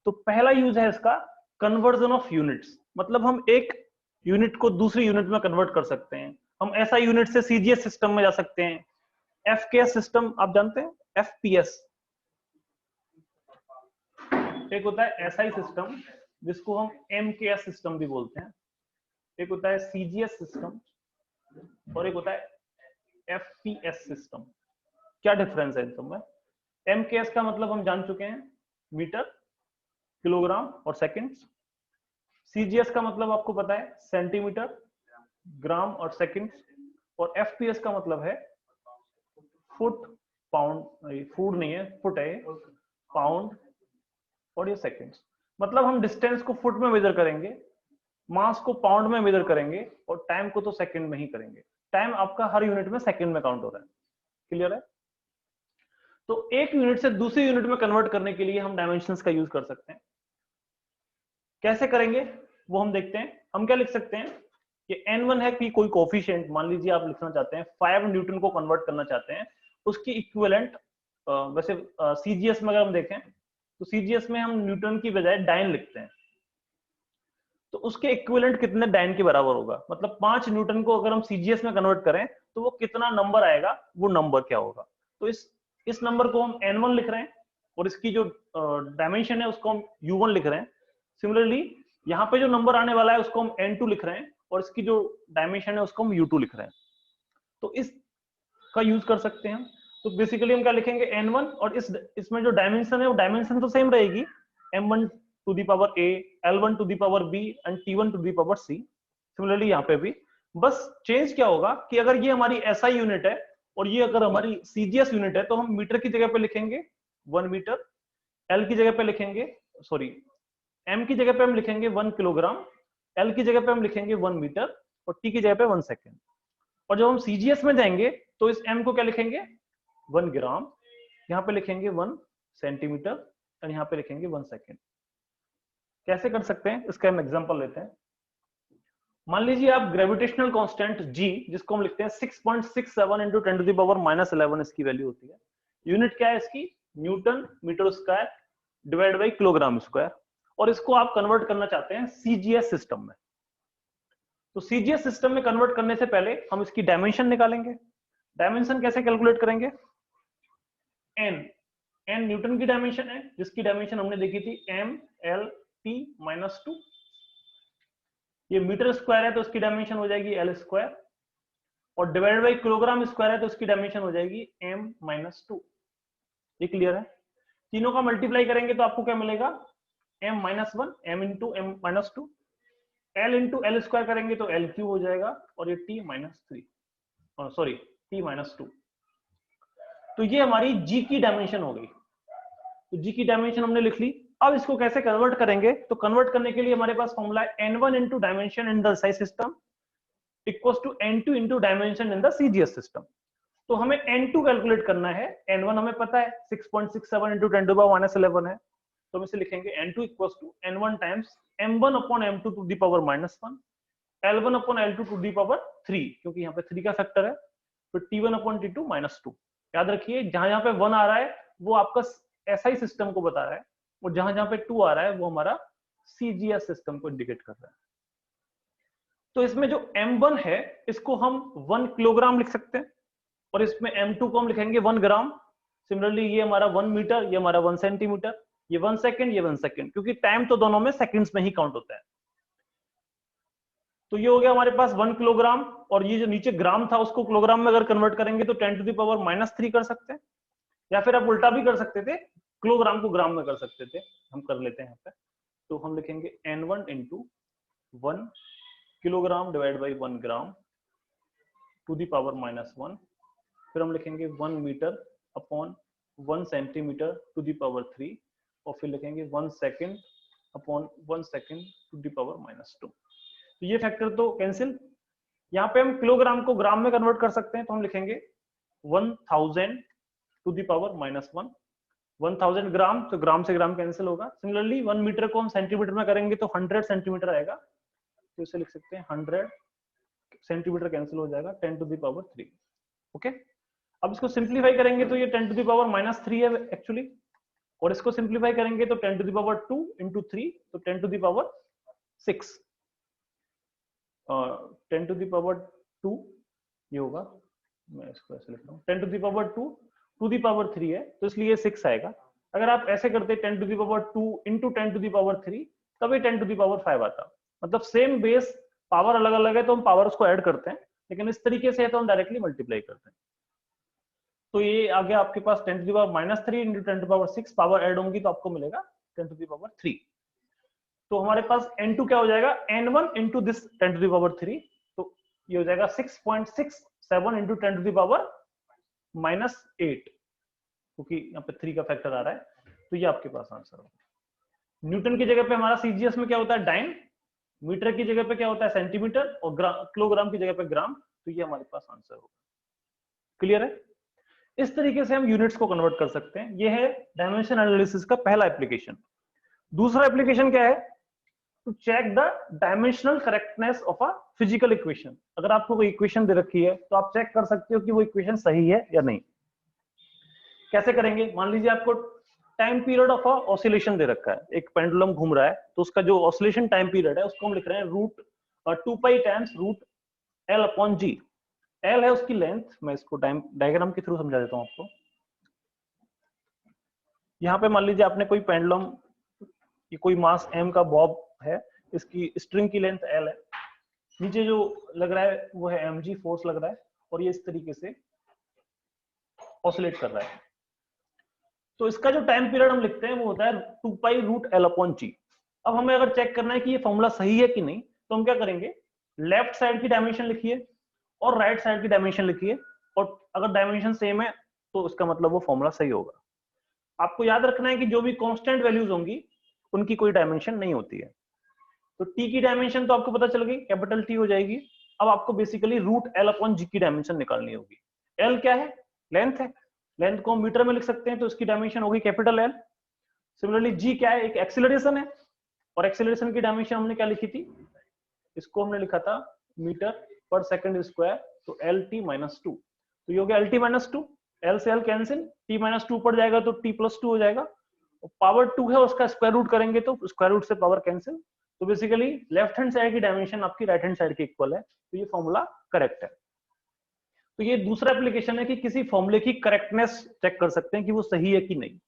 तो पहला यूज है इसका कन्वर्जन ऑफ यूनिट्स। मतलब हम एक यूनिट को दूसरी यूनिट में कन्वर्ट कर सकते हैं। हम ऐसा यूनिट से सीजीएस सिस्टम में जा सकते हैं। एफकेएस सिस्टम आप जानते हैं? एफपीएस एक होता है एसआई सिस्टम, जिसको हम एमकेएस सिस्टम भी बोलते हैं। एक होता है सीजीएस सिस्टम और एक होता है एफपीएस सिस्टम। क्या डिफरेंस है इन सब में? एमकेएस का मतलब हम जान चुके हैं, मीटर, किलोग्राम और सेकंड्स। सीजीएस का मतलब आपको पता है सेंटीमीटर, ग्राम और सेकंड, और एफपीएस का मतलब है फुट, पाउंड, फूड नहीं है, फुट है, पाउंड और ये सेकंड्स। मतलब हम डिस्टेंस को फुट में मेजर करेंगे, मास को पाउंड में मेजर करेंगे और टाइम को तो सेकंड में ही करेंगे। टाइम आपका हर यूनिट में सेकंड में काउंट हो रहा है। क्लियर है? तो एक यूनिट से दूसरी यूनिट में कन्वर्ट करने के लिए हम डायमेंशंस का यूज कर सकते हैं। कैसे करेंगे वो हम देखते हैं। हम क्या लिख सकते हैं कि n1 है कि कोई कोफिशिएंट, मान लीजिए आप लिखना चाहते हैं 5 न्यूटन को कन्वर्ट करना चाहते हैं, उसकी इक्विवेलेंट, वैसे सीजीएस में अगर हम देखें तो सीजीएस में हम न्यूटन की बजाय डाइन लिखते हैं, तो उसके इक्विवेलेंट कितने डाइन के बराबर होगा, मतलब 5 न्यूटन को अगर हम सीजीएस में कन्वर्ट करें तो वो कितना नंबर आएगा, वो नंबर क्या होगा। तो इस नंबर को हम n1 लिख रहे हैं और इसकी जो डायमेंशन है उसको हम u1 लिख रहे हैं। सिमिलरली यहाँ पे जो नंबर आने वाला है उसको हम n2 लिख रहे हैं और इसकी जो डायमेंशन है उसको हम u2 लिख रहे हैं। तो इस का यूज कर सकते हैं हम। तो बेसिकली हम क्या लिखेंगे n1, और इसमें जो डायमेंशन है वो डायमेंशन तो सेम रहेगी, m1 to the power a, l1 to the power b and t1 to the power c। Similarly यहाँ पे भी बस चेंज क्या होगा कि अगर ये हमारी SI यूनिट है और ये अगर हमारी CGS यूनिट है तो हम मीटर की जगह पे लिखेंगे 1 मीटर, L की जगह पे लिखेंगे, सॉरी M की जगह पे हम लिखेंगे 1 किलोग्राम, L की जगह पे हम लिखेंगे 1 मीटर और T की जगह पे 1 सेकेंड। और जब हम CGS में जाएंगे तो इस M को क्या लिखेंगे 1 ग्राम, यहाँ पे लिखेंगे 1 सेंटीमीटर और यहाँ पे लिखेंगे 1 सेकेंड। कैसे कर सकते हैं इसका हम एग्जांपल लेते हैं। मान लीजिए आप ग्रेविटेशनल कांस्टेंट G, जिसको हम लिखते हैं 6.67 इंटू 10 टू द पावर -11 इसकी वैल्यू होती है। यूनिट क्या है इसकी, newton metre square divide by kilogram square, और इसको आप कन्वर्ट करना चाहते हैं CGS सिस्टम में। तो CGS सिस्टम में कन्वर्ट करने से पहले हम इसकी डायमेंशन निकालेंगे। डायमेंशन कैसे कैलकुलेट करेंगे, n न्यूटन की डायमेंशन है जिसकी डायमेंशन हमने देखी थी m/l/t-2। ये मीटर स्क्वायर है तो इसकी डायमेंशन हो जाएगी l स्क्वायर, और डिवाइडेड बाई किलोग्राम स्क्वायर है तो इसकी डायमेंशन हो जाएगी m-2। ये क्लियर है? तीनों का मल्टीप्लाई करेंगे तो आपको क्या मिलेगा, m-1 m into m-2, l into l square करेंगे तो l क्यूब हो जाएगा, और ये t-3, सॉरी t-2। तो ये हमारी G की डायमेंशन हो गई। तो G की डायमेंशन हमने लिख ली। अब इसको कैसे कन्वर्ट करेंगे, तो कन्वर्ट करने के लिए हमारे पास फॉर्मूला है n1 into dimension in the SI system equals to n2 into dimension in the CGS system. तो हमें n2 कैलकुलेट करना है, n1 हमें पता है 6.67 इंटू 10 टू द पावर -11 है, तो हम इसे लिखेंगे n2 equals to n1 times m1 upon m2 to the power -1, l1 upon l2 to the power 3, क्योंकि यहाँ पे 3 का फैक्टर है, फिर t1 अपॉन t2 -2। याद रखिए जहां यहाँ पे 1 आ रहा है वो आपका SI सिस्टम को बता रहा है, और जहां जहां पे 2 आ रहा है वो हमारा CGS सिस्टम को इंडिकेट कर रहा है। तो इसमें जो m1 है इसको हम 1 किलोग्राम लिख सकते हैं, और इसमें m2 को हम लिखेंगे 1 ग्राम। सिमिलरली ये हमारा 1 मीटर, ये हमारा 1 सेंटीमीटर, ये 1 सेकंड, ये 1 सेकंड, क्योंकि टाइम तो दोनों में सेकंड्स में ही काउंट होता है। तो ये हो गया हमारे पास 1 किलोग्राम, और ये जो नीचे ग्राम था उसको किलोग्राम में अगर कन्वर्ट करेंगे तो 10 टू द पावर -3 कर सकते हैं, या फिर आप उल्टा भी कर सकते थे, किलोग्राम को ग्राम में कर सकते थे। हम कर लेते हैं यहाँ पे, तो हम लिखेंगे n1 into 1 kilogram divide by 1 gram to the power -1, फिर हम लिखेंगे 1 metre upon 1 centimetre to the power 3, और फिर लिखेंगे 1 second upon 1 second to the power -2। तो ये फैक्टर तो कैंसिल। यहाँ पे हम किलोग्राम को ग्राम में कन्वर्ट कर सकते हैं, तो हम लिखेंगे 1000 टू दी पावर -1, 1000 ग्राम, तो ग्राम से ग्राम कैंसिल होगा। सिमिलरली 1 मीटर को हम सेंटीमीटर में करेंगे तो 100 सेंटीमीटर आएगा, तो इसे लिख सकते हैं 100 सेंटीमीटर कैंसिल हो जाएगा, 10 टू दी पावर 3। ओके, अब इसको सिंप्लीफाई करेंगे तो ये 10 टू दी पावर -3 है एक्चुअली, और इसको सिंप्लीफाई करेंगे तो 10 टू दी पावर 2 इंटू 3, तो 10 to the power 6, 10 to the power 2 ये होगा, मैं इसको ऐसे लिख रहा हूँ, 10 to the power 2 to the power 3 है तो इसलिए 6 आएगा। अगर आप ऐसे करते 10 to the power 2 into 10 to the power 3, तभी 10 टू दी पावर 5 आता। मतलब सेम बेस, पावर अलग अलग है तो हम पावर को ऐड करते हैं, लेकिन इस तरीके से है तो हम डायरेक्टली मल्टीप्लाई करते हैं। तो ये आ गया आपके पास 10 to the power -3 into 10 to power 6, power add होंगी तो आपको मिलेगा 10 टू दी पावर 3। तो हमारे पास n2 क्या हो जाएगा, n1 into this 10 to the power 3, तो ये हो जाएगा 6.67 इंटू 10 टू द पावर -8, क्योंकि यहाँ पे 3 का फैक्टर आ रहा है। तो ये आपके पास आंसर होगा। न्यूटन की जगह पे हमारा सीजीएस में क्या होता है, डाइन, मीटर की जगह पे क्या होता है, सेंटीमीटर, और किलोग्राम की जगह पे ग्राम। तो ये हमारे पास आंसर होगा। क्लियर है? इस तरीके से हम यूनिट्स को कन्वर्ट कर सकते हैं। ये है डायमेंशन एनालिसिस का पहला एप्लीकेशन। दूसरा एप्लीकेशन क्या है, to check the dimensional correctness of a physical equation. अगर आपको कोई इक्वेशन दे रखी है तो आप चेक कर सकते हो कि वो इक्वेशन सही है या नहीं। कैसे करेंगे, मान लीजिए आपको टाइम पीरियड ऑफ ऑसिलेशन दे रखा है, एक पेंडुलम घूम रहा है, तो उसका जो ऑसिलेशन टाइम पीरियड है उसको हम लिख रहे हैं √2π टाइम्स √L/g। L है उसकी लेंथ, मैं इसको डायग्राम के थ्रू समझा देता हूं आपको। यहाँ पे मान लीजिए आपने कोई पेंडुलम, कोई मास m का बॉब है, इसकी स्ट्रिंग की लेंथ L है, नीचे जो लग रहा है वो है mg फोर्स लग रहा है, और ये इस तरीके से ऑसिलेट कर रहा है। तो इसका जो टाइम पीरियड हम लिखते हैं वो होता है 2π√L/g। अब हमें अगर चेक करना है कि ये फॉर्मूला सही है कि नहीं, तो हम क्या करेंगे, लेफ्ट साइड की डायमेंशन लिखिए और राइट साइड की डायमेंशन लिखिए, और अगर डायमेंशन सेम है तो उसका मतलब वो फॉर्मूला सही होगा। आपको याद रखना है कि जो भी कांस्टेंट वैल्यूज होंगी उनकी कोई डायमेंशन नहीं होती है। तो टी की डायमेंशन तो आपको पता चल गई, कैपिटल टी हो जाएगी। अब आपको बेसिकली √L/g की डायमेंशन निकालनी होगी। एल क्या है, लेंथ है, लेंथ को हम मीटर में लिख सकते हैं, तो इसकी डायमेंशन होगी कैपिटल एल। सिमिलरली जी क्या है, एक एक्सीलरेशन है, और एक्सीलरेशन की डायमेंशन हमने क्या लिखी थी, इसको हमने लिखा था मीटर पर सेकंड स्क्वायर, तो LT-2। तो ये हो गया LT-2, एल से एल कैंसिल, T-2 पड़ जाएगा तो T+2 हो जाएगा, और पावर 2 है उसका स्क्वायर रूट करेंगे तो स्क्वायर रूट से पावर कैंसिल। तो बेसिकली लेफ्ट हैंड साइड की डायमेंशन आपकी राइट हैंड साइड के इक्वल है, तो ये फॉर्मूला करेक्ट है। तो ये दूसरा एप्लीकेशन है कि किसी फॉर्मूले की करेक्टनेस चेक कर सकते हैं कि वो सही है कि नहीं।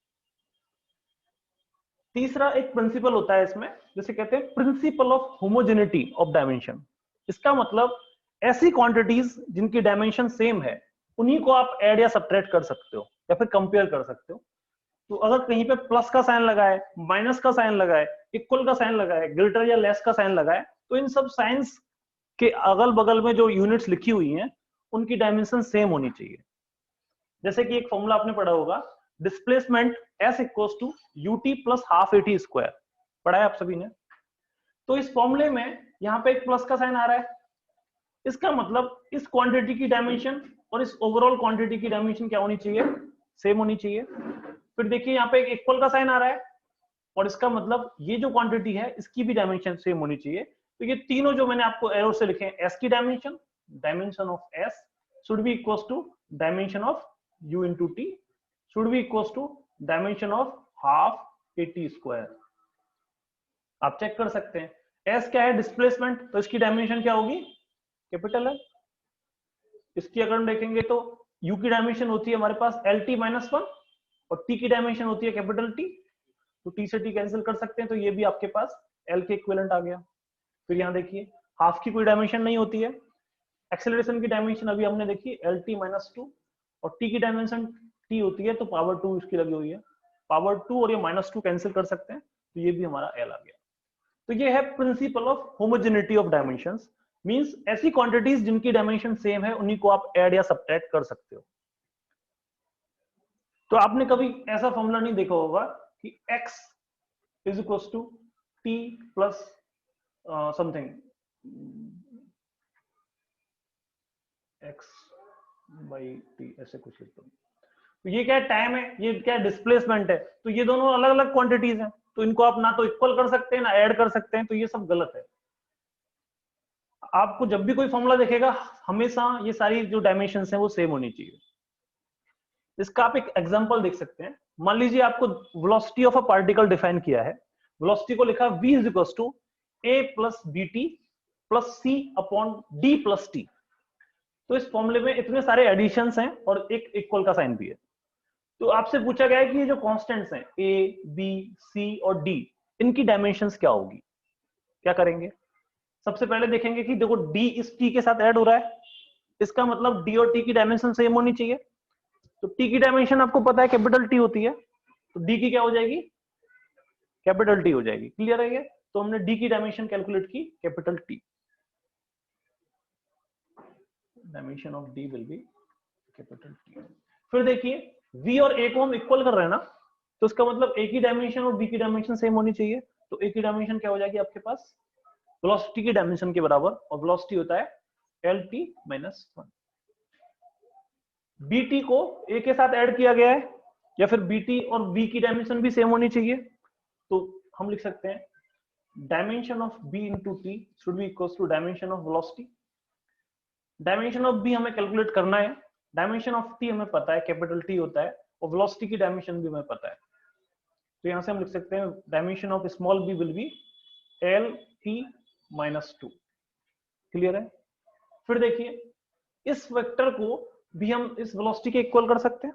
तीसरा एक प्रिंसिपल होता है इसमें, जिसे कहते हैं principle of homogeneity of dimension. इसका मतलब ऐसी क्वांटिटीज जिनकी डायमेंशन सेम है उन्हीं को आप ऐड या सब्ट्रैक्ट कर सकते हो या फिर कंपेयर कर सकते हो। तो अगर कहीं पे प्लस का साइन लगा है, माइनस का साइन लगा है, इक्वल का साइन लगा है, ग्रेटर या लेस का साइन लगा है, तो इन सब साइंस के अगल बगल में जो यूनिट्स लिखी हुई हैं उनकी डायमेंशन सेम होनी चाहिए। जैसे कि एक फॉर्मूला आपने पढ़ा होगा, displacement S equals to UT plus half AT square, पढ़ा है आप सभी ने। तो इस फॉर्मूले में यहाँ पे एक प्लस का साइन आ रहा है, इसका मतलब इस क्वांटिटी की डायमेंशन और इस ओवरऑल क्वांटिटी की डायमेंशन क्या होनी चाहिए, सेम होनी चाहिए। फिर देखिए यहाँ पे एक इक्वल का साइन आ रहा है, और इसका मतलब ये जो क्वांटिटी है इसकी भी डायमेंशन सेम होनी चाहिए। तो ये तीनों जो मैंने आपको एरो से लिखे हैं, S की dimension, dimension of S should be equals to dimension of U into T should be equals to dimension of half AT square। आप चेक कर सकते हैं S क्या है, डिस्प्लेसमेंट, तो इसकी डायमेंशन क्या होगी, कैपिटल है। इसकी अगर हम देखेंगे तो U की डायमेंशन होती है हमारे पास LT-1 और T की डायमेंशन होती है कैपिटल T, तो T से T कैंसिल कर सकते हैं, तो ये भी आपके पास L के इक्विवेलेंट आ गया। फिर यहाँ देखिए हाफ की कोई डायमेंशन नहीं होती है, एक्सेलरेशन की डायमेंशन अभी हमने देखी LT-2, और T की डायमेंशन T होती है, तो पावर 2 इसकी लगी हुई है, पावर 2 और ये -2 कैंसिल कर सकते हैं, तो ये भी हमारा L आ गया। तो ये है principle of homogeneity of dimensions, means ऐसी क्वांटिटीज जिनकी डायमेंशन सेम है उन्हीं को आप ऐड या सब्ट्रैक्ट कर सकते हो। तो आपने कभी ऐसा फॉर्मूला नहीं देखा होगा कि x is equal to T plus something x by t, ऐसे कुछ लिखता हूं। तो ये क्या टाइम है, ये क्या डिस्प्लेसमेंट है, तो ये दोनों अलग अलग क्वांटिटीज हैं, तो इनको आप ना तो इक्वल कर सकते हैं ना ऐड कर सकते हैं, तो ये सब गलत है। आपको जब भी कोई फॉर्मूला देखेगा हमेशा ये सारी जो डायमेंशंस हैं वो सेम होनी चाहिए। इसका आप एक एग्जांपल देख सकते हैं। मान लीजिए आपको velocity of a particle define किया है, वेलोसिटी को लिखा v is equal to a plus bt plus c upon d plus t। तो इस फॉर्मूले में इतने सारे एडिशंस हैं और एक इक्वल का साइन भी है। तो आपसे पूछा गया है कि ये जो कांस्टेंट्स हैं a b c और d, इनकी डायमेंशंस क्या होगी, क्या करेंगे। सबसे पहले देखेंगे कि देखो d इस t के साथ ऐड हो रहा है, इसका मतलब d और t की डायमेंशन सेम होनी चाहिए। तो t की डायमेंशन आपको पता है कैपिटल T होती है, तो d की क्या हो जाएगी, कैपिटल T हो जाएगी। क्लियर है ये। तो हमने डी की डायमेंशन कैलकुलेट की capital T, dimension of D will be capital T. फिर देखिए v और a को हम इक्वल कर रहे हैं ना, तो इसका मतलब a की डायमेंशन और b की डायमेंशन सेम होनी चाहिए। तो a की डायमेंशन क्या हो जाएगी आपके पास, वेलोसिटी की डायमेंशन के बराबर, और वेलोसिटी होता है lt माइनस 1। bt को a के साथ ऐड किया गया है, या फिर bt और v की डायमेंशन भी सेम होनी चाहिए, तो हम लिख सकते हैं dimension of b into t should be equal to dimension of velocity. Dimension of b हमें कैलकुलेट करना है, डायमेंशन ऑफ t हमें पता है कैपिटल T होता है, और वेलोसिटी की डायमेंशन भी हमें पता है। तो यहां से हम लिख सकते हैं dimension of small b will be lt minus 2। Clear है? फिर देखिए इस वेक्टर को भी हम इस वेलोसिटी के इक्वल कर सकते हैं।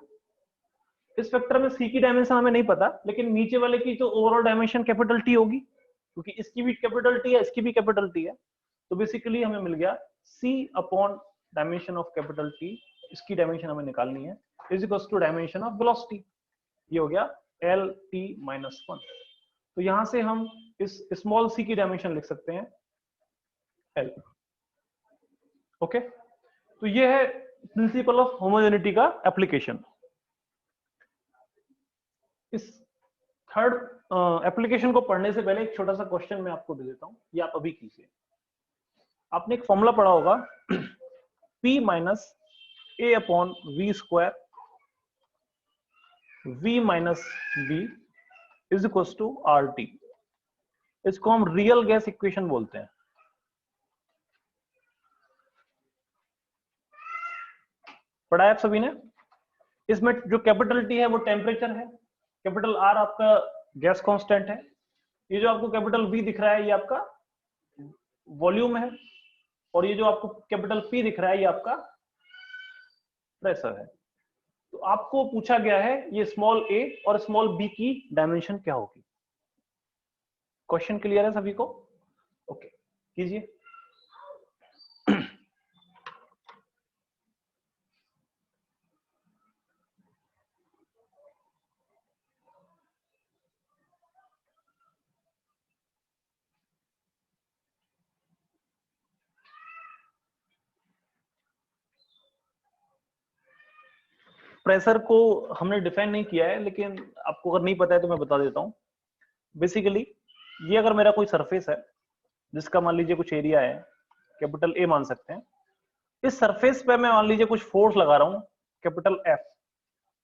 इस वेक्टर में c की डायमेंशन हमें नहीं पता, लेकिन नीचे वाले की तो ओवरऑल डायमेंशन कैपिटल T होगी, क्योंकि इसकी भी कैपिटल T है, इसकी भी कैपिटल T है। तो बेसिकली हमें मिल गया c upon dimension of capital T, इसकी डायमेंशन हमें निकालनी है, is equal to dimension of velocity, ये हो गया lt माइनस 1। तो यहां से हम इस स्मॉल c की डायमेंशन लिख सकते हैं l। ओके, तो ये है प्रिंसिपल ऑफ होमोजेनिटी का एप्लीकेशन। इस थर्ड एप्लीकेशन को पढ़ने से पहले एक छोटा सा क्वेश्चन मैं आपको दे देता हूं, ये आप अभी कीजिए। आपने एक फॉर्मूला पढ़ा होगा P minus a upon v square V minus b is equal to R T. इसको हम रियल गैस इक्वेशन बोलते हैं। पढ़ा है आप सभी ने? इसमें जो कैपिटल T है वो टेम्परेचर है, कैपिटल R आपका गैस कांस्टेंट है, ये जो आपको कैपिटल V दिख रहा है ये आपका वॉल्यूम है, और ये जो आपको कैपिटल P दिख रहा है ये आपका प्रेशर है। तो आपको पूछा गया है ये स्मॉल a और स्मॉल b की डायमेंशन क्या होगी। क्वेश्चन क्लियर है सभी को? ओके, कीजिए। प्रेशर को हमने डिफाइन नहीं किया है, लेकिन आपको अगर नहीं पता है तो मैं बता देता हूं। बेसिकली ये अगर मेरा कोई सरफेस है जिसका मान लीजिए कुछ एरिया है, कैपिटल A मान सकते हैं, इस सरफेस पे मैं मान लीजिए कुछ फोर्स लगा रहा हूं कैपिटल F।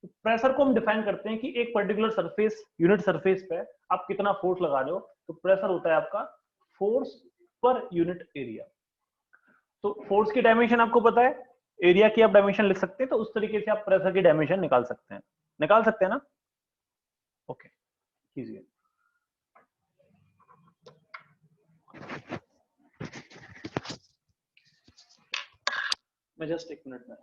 प्रेशर को हम डिफाइन करते हैं कि एक पर्टिकुलर सरफेस, यूनिट सरफेस पे आप कितना फोर्स लगा रहे हो, तो प्रेशर होता है आपका फोर्स पर यूनिट एरिया। तो फोर्स की डायमेंशन आपको पता है, एरिया की आप डायमेंशन लिख सकते हैं, तो उस तरीके से आप प्रेशर की डायमेंशन निकाल सकते हैं। निकाल सकते हैं ना? ओके, कीजिए। मैं जस्ट एक मिनट में।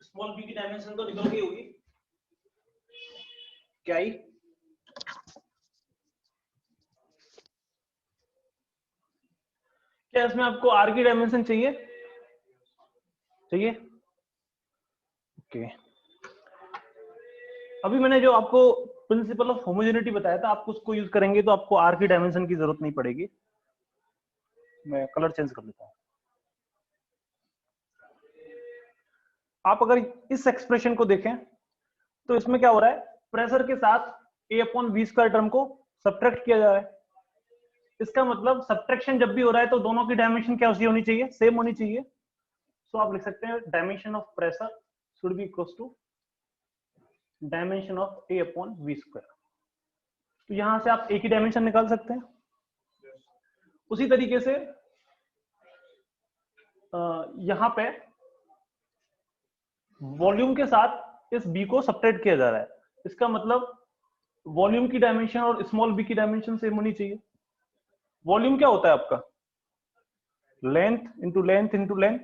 स्मॉल b की डायमेंशन तो निकल गई होगी क्या ही? क्या इसमें आपको r की डायमेंशन चाहिए? चाहिए? ओके, अभी मैंने जो आपको प्रिंसिपल ऑफ होमोजेनिटी बताया था, आपको उसको यूज करेंगे तो आपको r की डायमेंशन की जरूरत नहीं पड़ेगी। मैं कलर चेंज कर लेता हूं। आप अगर इस एक्सप्रेशन को देखें तो इसमें क्या हो रहा है, प्रेशर के साथ a अपॉन वी स्क्वायर टर्म को सब्ट्रैक्ट किया जा रहा है। इसका मतलब सब्ट्रैक्शन जब भी हो रहा है तो दोनों की डायमेंशन क्या होनी चाहिए? सेम होनी चाहिए। सो आप लिख सकते हैं dimension of pressure should be equal to dimension of a upon v square. तो यहां से आप ए की डायमेंशन निकाल सकते हैं। उसी तरीके से यहां पे वॉल्यूम के साथ इस बी को सब्ट्रैक्ट किया जा रहा है। इसका मतलब वॉल्यूम की डायमेंशन और स्मॉल बी की डायमेंशन सेम होनी चाहिए। वॉल्यूम क्या होता है आपका? Length into length into length.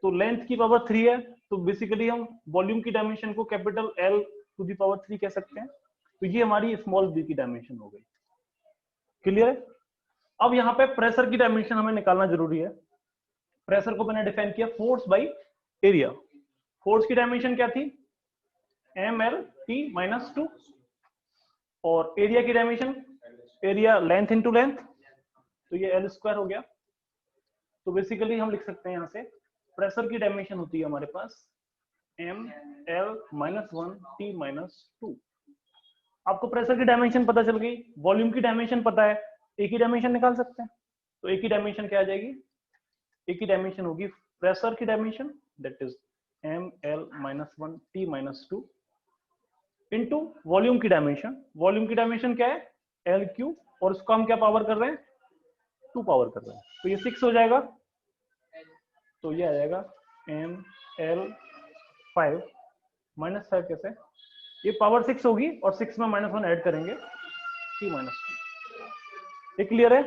तो लेंथ की पावर 3 है, तो बेसिकली हम वॉल्यूम की डायमेंशन को capital L to the power 3 कह सकते हैं। तो ये हमारी स्मॉल बी की डायमेंशन हो गई। क्लियर है? अब यहाँ पे प्रेशर की डायमेंशन हमें निकालना जरूरी है। प्रेशर को मैंने डिफाइन किया फोर्स बाई एरिया। फोर्स की डायमेंशन क्या थी? एम एल टी माइनस 2, और एरिया की dimension area length into length, तो ये एल स्क्वायर हो गया। तो बेसिकली हम लिख सकते हैं यहां से प्रेशर की डायमेंशन होती है हमारे पास M L minus 1 T minus 2। आपको प्रेशर की डायमेंशन पता चल गई, वॉल्यूम की डायमेंशन पता है, ए की डायमेंशन निकाल सकते हैं। तो ए की डायमेंशन क्या आ जाएगी? ए की डायमेंशन होगी प्रेशर की dimension that is M L minus 1 T minus 2 into volume की डायमेंशन। वॉल्यूम की डायमेंशन क्या है? एल क्यू, और उसको हम क्या पावर कर रहे हैं? 2 पावर कर रहे हैं। तो ये 6 हो जाएगा। तो ये आ जाएगा एम एल 5 माइनस 5 कैसे? ये पावर 6 होगी और 6 में -1 ऐड करेंगे, टी माइनस 2। ये क्लियर है?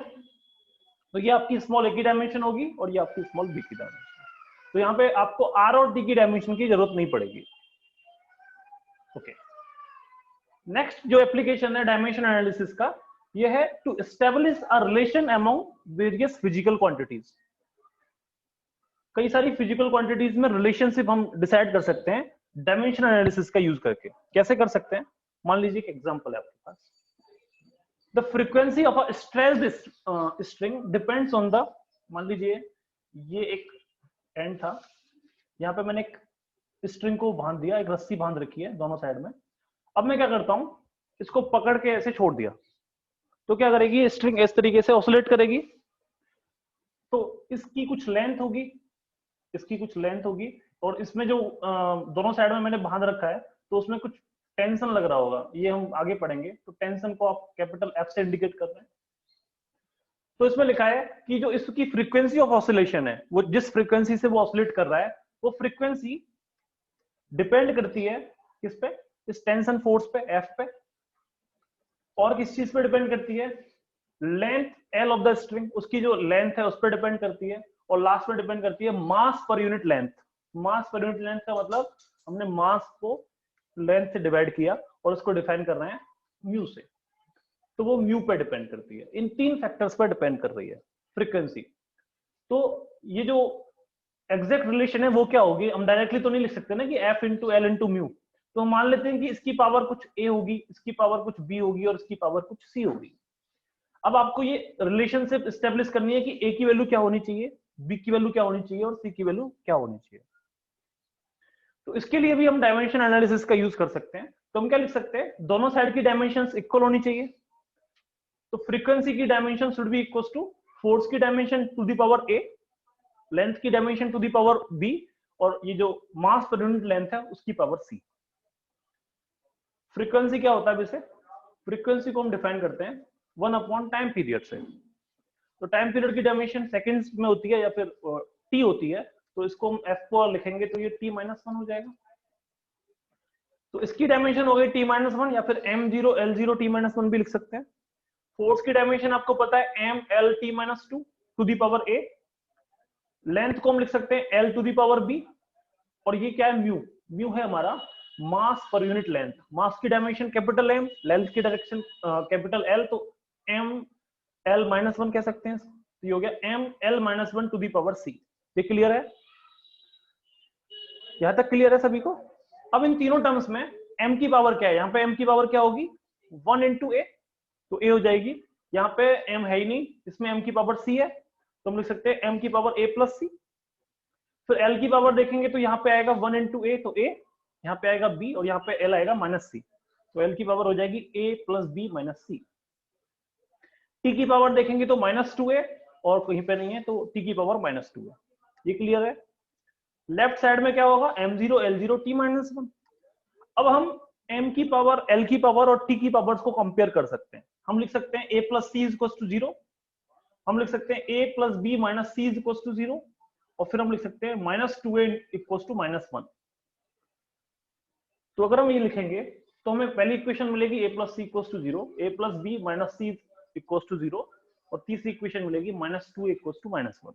तो ये आपकी स्मॉल ए की डायमेंशन होगी और ये आपकी स्मॉल बी की डायमेंशन। तो यहाँ पे आपको आर और टी की डायमेंशन की जरूरत नहीं पड़ेगी। ओके, नेक्स्ट जो एप्लीकेशन है डायमेंशन एनालिसिस का, ये है to establish a relation among various physical quantities. कई सारी फिजिकल क्वांटिटीज में रिलेशनशिप हम डिसाइड कर सकते हैं डायमेंशन एनालिसिस का यूज करके। कैसे कर सकते हैं? मान लीजिए एक एग्जांपल है आपके पास। The frequency of a stretched string depends on the, मान लीजिए ये एक एंड था, यहाँ पे मैंने एक स्ट्रिंग को बांध दिया, एक रस्सी बांध रखी है दोनों साइड में। अब मैं क्या करता हूं, इसको पकड़ के ऐसे छोड़ दिया, तो क्या करेगी स्ट्रिंग? इस तरीके से ऑसिलेट करेगी। तो इसकी कुछ लेंथ होगी, इसकी कुछ लेंथ होगी, और इसमें जो दोनों साइड में मैंने बांध रखा है, तो उसमें कुछ टेंशन लग रहा होगा, ये हम आगे पढ़ेंगे। तो टेंशन को आप कैपिटल एफ से इंडिकेट कर रहे हैं। तो इसमें लिखा है कि जो इसकी फ्रीक्वेंसी ऑफ ऑसिलेशन है, वो जिस फ्रीक्वेंसी से वो ऑसिलेट कर रहा है, वो फ्रीक्वेंसी डिपेंड करती है किस पे? इस टेंशन फोर्स पे, एफ पे। और किस चीज पे डिपेंड करती है? Length L of the string, उसकी जो लेंथ है उस पर डिपेंड करती है। और लास्ट में डिपेंड करती है मास पर यूनिट लेंथ। मास पर यूनिट लेंथ का मतलब हमने मास को लेंथ से डिवाइड किया और उसको डिफाइन कर रहे हैं म्यू से, तो वो म्यू पे डिपेंड करती है। इन 3 फैक्टर्स पर डिपेंड कर रही है फ्रीक्वेंसी। तो ये जो एग्जैक्ट रिलेशन है वो क्या होगी? हम डायरेक्टली तो नहीं लिख सकते ना कि F into L into mu. तो हम मान लेते हैं कि इसकी पावर कुछ ए होगी, इसकी पावर कुछ बी होगी और इसकी पावर कुछ सी होगी। अब आपको ये रिलेशनशिप स्टेब्लिश करनी है कि ए की वैल्यू क्या होनी चाहिए, बी की वैल्यू क्या होनी चाहिए और सी की वैल्यू क्या होनी चाहिए। तो इसके लिए भी हम डायमेंशन एनालिसिस का यूज कर सकते हैं। तो हम क्या लिख सकते हैं? दोनों साइड की डायमेंशंस इक्वल होनी चाहिए। तो फ्रीक्वेंसी की dimension should be equal to force की dimension to the power a, length की dimension to the power b, और ये जो मास पर यूनिट लेंथ है उसकी पावर सी। फ्रीक्वेंसी क्या होता है वैसे? फ्रीक्वेंसी को हम डिफाइन करते हैं 1 अपॉन टाइम पीरियड से। तो टाइम पीरियड की डायमेंशन सेकंड्स में होती है या फिर टी होती है, तो इसको हम एफ को लिखेंगे तो ये टी माइनस 1 हो जाएगा। तो इसकी डायमेंशन हो गई टी माइनस 1, या फिर m0 l0 टी माइनस 1 भी लिख सकते हैं। फोर्स की डायमेंशन आपको पता है m l t minus 2 to the power a। Length को हम लिख सकते हैं l to the power b, और ये क्या है? म्यू। म्यू है हमारा मास पर यूनिट लेंथ। मास की डायमेंशन कैपिटल M, लेंथ की डायरेक्शन कैपिटल L, तो m l माइनस 1 कह सकते हैं। तो ये हो गया m l minus 1 to the power c। ये क्लियर है? यहां तक क्लियर है सभी को? अब इन तीनों टर्म्स में m की पावर क्या है? यहाँ पे m की पावर क्या होगी? 1 इंटू a, तो a हो जाएगी। यहाँ पे m है ही नहीं, इसमें m की पावर c है, तो हम लिख सकते हैं m की पावर a प्लस c। फिर l की पावर देखेंगे तो यहाँ पे आएगा 1 इंटू a, तो a, यहाँ पे आएगा b, और यहाँ पे l आएगा माइनस c, तो l की पावर हो जाएगी a plus b minus c। t की पावर देखेंगे तो -2a, और कहीं पे नहीं है तो t की पावर -2 है। ये क्लियर है? लेफ्ट साइड में क्या होगा? m0 l0 t minus 1। अब हम m की पावर, l की पावर और t की पावर्स को कंपेयर कर सकते हैं। हम लिख सकते हैं a plus C is equal to 0, हम लिख सकते हैं a plus B minus C is equal to 0, और फिर हम लिख सकते हैं minus 2a equal to minus 1। तो अगर हम ये लिखेंगे तो हमें पहली इक्वेशन मिलेगी a plus C equal to 0, a plus B minus C equal to 0, और तीसरी इक्वेशन मिलेगी माइनस 2 इक्वल टू माइनस 1।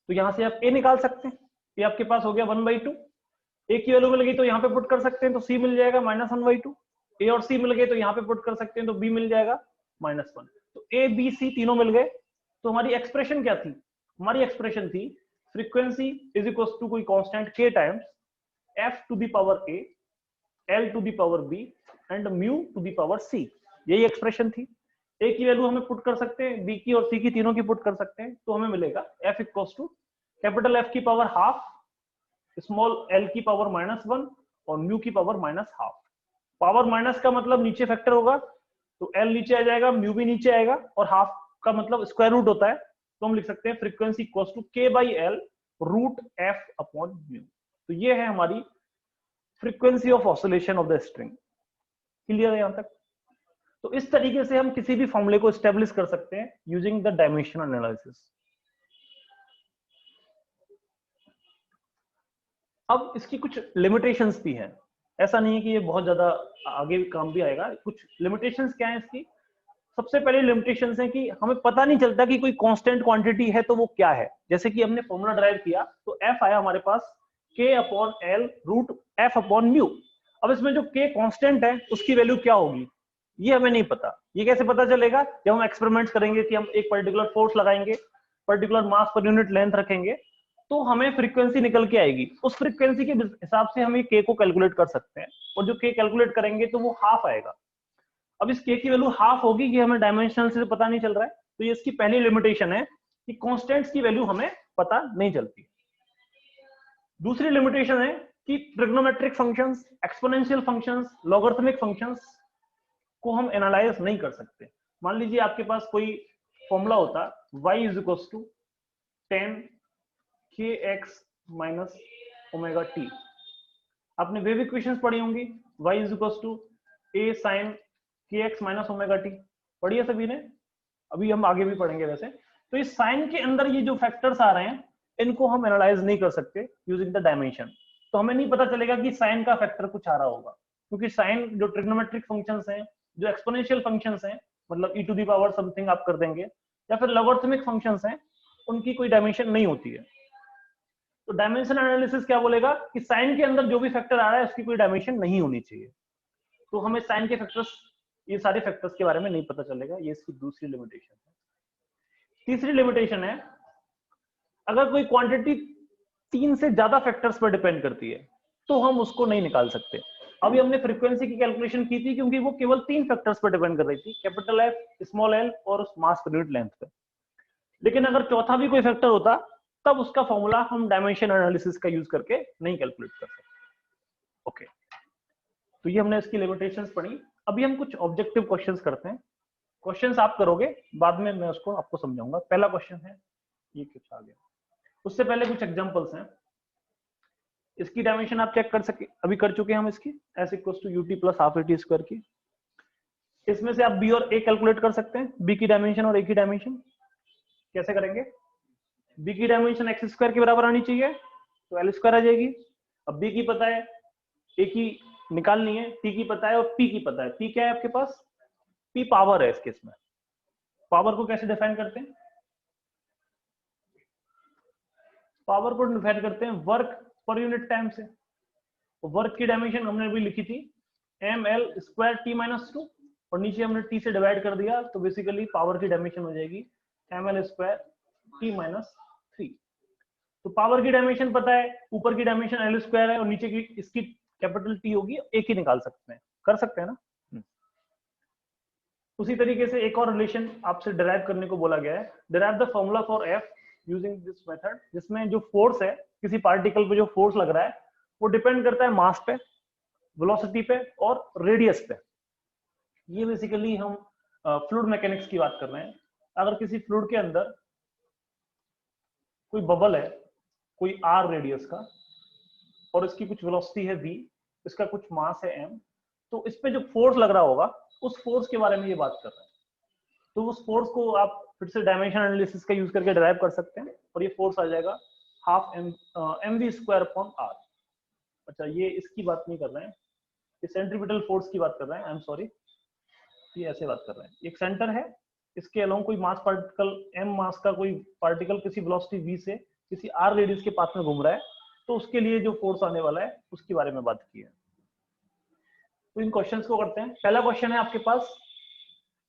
तो यहां से आप a निकाल सकते हैं, ये आपके पास हो गया 1/2। a की वैल्यू मिल गई तो यहाँ पे पुट कर सकते हैं, तो c मिल जाएगा माइनस 1/2। a और c मिल गए तो यहाँ पे पुट कर सकते हैं, तो b मिल जाएगा माइनस 1। तो a b c तीनों मिल गए। तो हमारी एक्सप्रेशन क्या थी? हमारी एक्सप्रेशन थी फ्रीक्वेंसी इज इक्वल टू कोई constant k times f to the power a, l to the power b and mu to the power c। यही एक्सप्रेशन थी। a की वैल्यू हमें पुट कर सकते हैं, b की और c की तीनों की पुट कर सकते हैं, तो हमें मिलेगा f equal to capital F की पावर हाफ, स्मॉल l की पावर -1 और म्यू की पावर -12। पावर माइनस का मतलब नीचे फैक्टर होगा, तो l नीचे आ जाएगा, म्यू भी नीचे आएगा, और हाफ का मतलब स्क्वायर रूट होता है, तो हम लिख सकते हैं frequency equals to k by L root f upon mu. तो ये है हमारी frequency of oscillation of the string. Clear है यहां तक? तो इस तरीके से हम किसी भी फॉर्मूले को एस्टेब्लिश कर सकते हैं यूजिंग द डायमेंशनल एनालिसिस। अब इसकी कुछ लिमिटेशंस भी हैं, ऐसा नहीं है कि ये बहुत ज्यादा आगे काम भी आएगा। कुछ लिमिटेशंस क्या है इसकी? सबसे पहले लिमिटेशंस है कि हमें पता नहीं चलता कि कोई कांस्टेंट क्वांटिटी है तो वो क्या है। जैसे कि हमने फॉर्मूला ड्राइव किया तो f आया हमारे पास k upon L root f upon mu. अब इसमें जो k कांस्टेंट है उसकी वैल्यू क्या होगी ये हमें नहीं पता। ये कैसे पता चलेगा? जब हम एक्सपेरिमेंट्स करेंगे कि हम एक पर्टिकुलर फोर्स लगाएंगे, पर्टिकुलर मास पर यूनिट लेंथ रखेंगे, तो हमें फ्रीक्वेंसी निकल के आएगी। उस फ्रीक्वेंसी के हिसाब से हम ये k को कैलकुलेट कर सकते हैं, और जो k कैलकुलेट करेंगे तो वो हाफ आएगा। अब इस k की वैल्यू हाफ होगी, ये हमें डायमेंशनल से पता नहीं चल रहा है, तो ये इसकी पहली लिमिटेशन है कि कांस्टेंट्स की वैल्यू हमें पता नहीं चलती। दूसरी लिमिटेशन है कि trigonometric functions, exponential functions, logarithmic functions को हम एनालाइज नहीं कर सकते। मान लीजिए आपके पास कोई फॉर्मूला होता y is equal to 10 kx minus omega T. आपने वेव इक्वेशंस पढ़ी होंगी, y is equal to a sin kx minus omega T, पढ़ी है सभी ने? अभी हम आगे भी पढ़ेंगे वैसे। तो इस साइन के अंदर ये जो फैक्टर्स आ रहे हैं इनको हम एनालाइज नहीं कर सकते यूजिंग द डायमेंशन। तो हमें नहीं पता चलेगा कि साइन का फैक्टर कुछ आ रहा होगा, क्योंकि साइन जो ट्रिग्नोमेट्रिक फंक्शंस हैं, जो एक्सपोनेंशियल फंक्शंस हैं, मतलब e to the power something आप कर देंगे, या फिर लॉगरिथमिक फंक्शंस हैं, उनकी कोई डायमेंशन नहीं होती है। तो डायमेंशन एनालिसिस क्या बोलेगा कि साइन के अंदर जो भी फैक्टर आ रहा है उसकी कोई डायमेंशन नहीं होनी चाहिए। तो हमें साइन के फैक्टर्स, ये सारे फैक्टर्स के बारे में नहीं पता चलेगा। ये इसकी दूसरी लिमिटेशन है। तीसरी लिमिटेशन है अगर कोई क्वांटिटी 3 से ज्यादा फैक्टर्स पर डिपेंड करती है तो हम उसको नहीं निकाल सकते। अभी हमने फ्रीक्वेंसी की कैलकुलेशन की थी क्योंकि वो केवल 3 फैक्टर्स पर डिपेंड कर रही थी, कैपिटल एफ, स्मॉल एल और उस मास पर यूनिट लेंथ पे। लेकिन अगर चौथा भी कोई फैक्टर होता तब उसका फॉर्मूला हम डायमेंशन एनालिसिस का यूज करके नहीं कैलकुलेट कर सकते। ओके, तो ये हमने इसकी लिमिटेशंस पढ़ी। अभी हम कुछ ऑब्जेक्टिव क्वेश्चंस करते हैं। क्वेश्चंस आप करोगे, बाद में मैं उसको आपको समझाऊंगा। पहला क्वेश्चन है ये, कुछ आ गया, उससे पहले कुछ एग्जांपल्स हैं। इसकी डायमेंशन आप चेक कर सके, अभी कर चुके हैं हम इसकी, s equals to ut plus half at square की। इसमें से आप b और a कैलकुलेट कर सकते हैं, b की डायमेंशन और a की डायमेंशन। कैसे करेंगे? b की डायमेंशन x स्क्वायर के बराबर आनी चाहिए, तो l स्क्वायर आ जाएगी। अब b की पता है, a की निकालनी है, t की पता है और p की पता है। p क्या है आपके पास? p पावर है। इस केस में पावर को कैसे डिफाइन करते हैं? पावर को डिफाइन करते हैं वर्क पर यूनिट टाइम से। वर्क की डायमेंशन हमने अभी लिखी थी ml स्क्वायर t माइनस 2, और नीचे हमने t से डिवाइड कर दिया, तो बेसिकली पावर की डायमेंशन हो जाएगी ml स्क्वायर t माइनस 3। तो पावर की डायमेंशन पता है, ऊपर की डायमेंशन l स्क्वायर है और नीचे की इसकी कैपिटल T होगी, एक ही निकाल सकते हैं, कर सकते हैं ना। उसी तरीके से एक और रिलेशन आपसे डिराइव करने को बोला गया है, derive the formula for f using this method, जिसमें जो फोर्स है, किसी पार्टिकल पे जो फोर्स लग रहा है वो डिपेंड करता है मास पे, वेलोसिटी पे और रेडियस पे। ये बेसिकली हम फ्लूइड मैकेनिक्स की बात कर रहे हैं। अगर किसी फ्लूइड के अंदर कोई बबल है, कोई r रेडियस का, और इसकी कुछ वेलोसिटी है v, इसका कुछ मास है m, तो इस पे जो फोर्स लग रहा होगा उस फोर्स के बारे में ये बात कर रहे हैं। तो उस फोर्स को आप फिर से डायमेंशन एनालिसिस का यूज करके डिराइव कर सकते हैं और ये फोर्स आ जाएगा half mv square upon r। अच्छा, ये इसकी बात नहीं कर रहे हैं, ये सेंट्रीपिटल फोर्स की बात कर रहे हैं, आई एम सॉरी, ये ऐसे बात कर रहे हैं। एक सेंटर है, इसके अलोंग कोई मास पार्टिकल m मास का कोई पार्टिकल किसी वेलोसिटी v से किसी r रेडियस के पाथ में घूम रहा है, तो उसके लिए जो फोर्स आने वाला है उसके बारे में बात की है। तो इन क्वेश्चंस को करते हैं। पहला क्वेश्चन है आपके पास,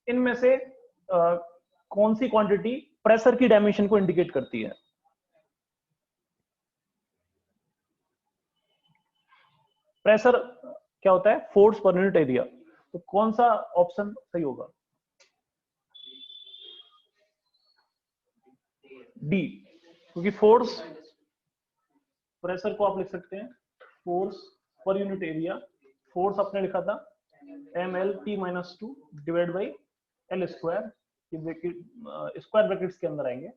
इनमें से कौन सी क्वांटिटी प्रेशर की डायमेंशन को इंडिकेट करती है? प्रेशर क्या होता है? Force per unit area. तो कौन सा ऑप्शन सही होगा? डी, क्योंकि फोर्स, प्रेशर को आप लिख सकते हैं force per unit area. Force आपने लिखा था mlt-2 divide by L square, square brackets के अंदर आएंगे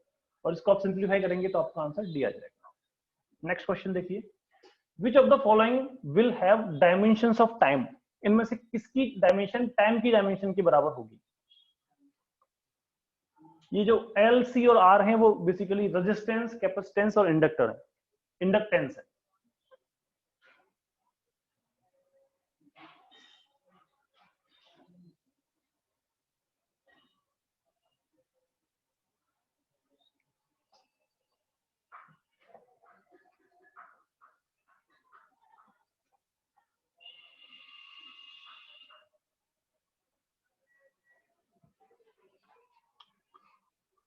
और इसको आप सिंप्लीफाई करेंगे तो आपका आंसर डी आ जाएगा। नेक्स्ट क्वेश्चन देखिए, which of the following will have dimensions of time? इनमें से किसकी डायमेंशन टाइम की डायमेंशन के बराबर होगी? ये जो एल, सी और आर हैं वो बेसिकली रेजिस्टेंस, कैपेसिटेंस और इंडक्टर है, इंडक्टेंस है।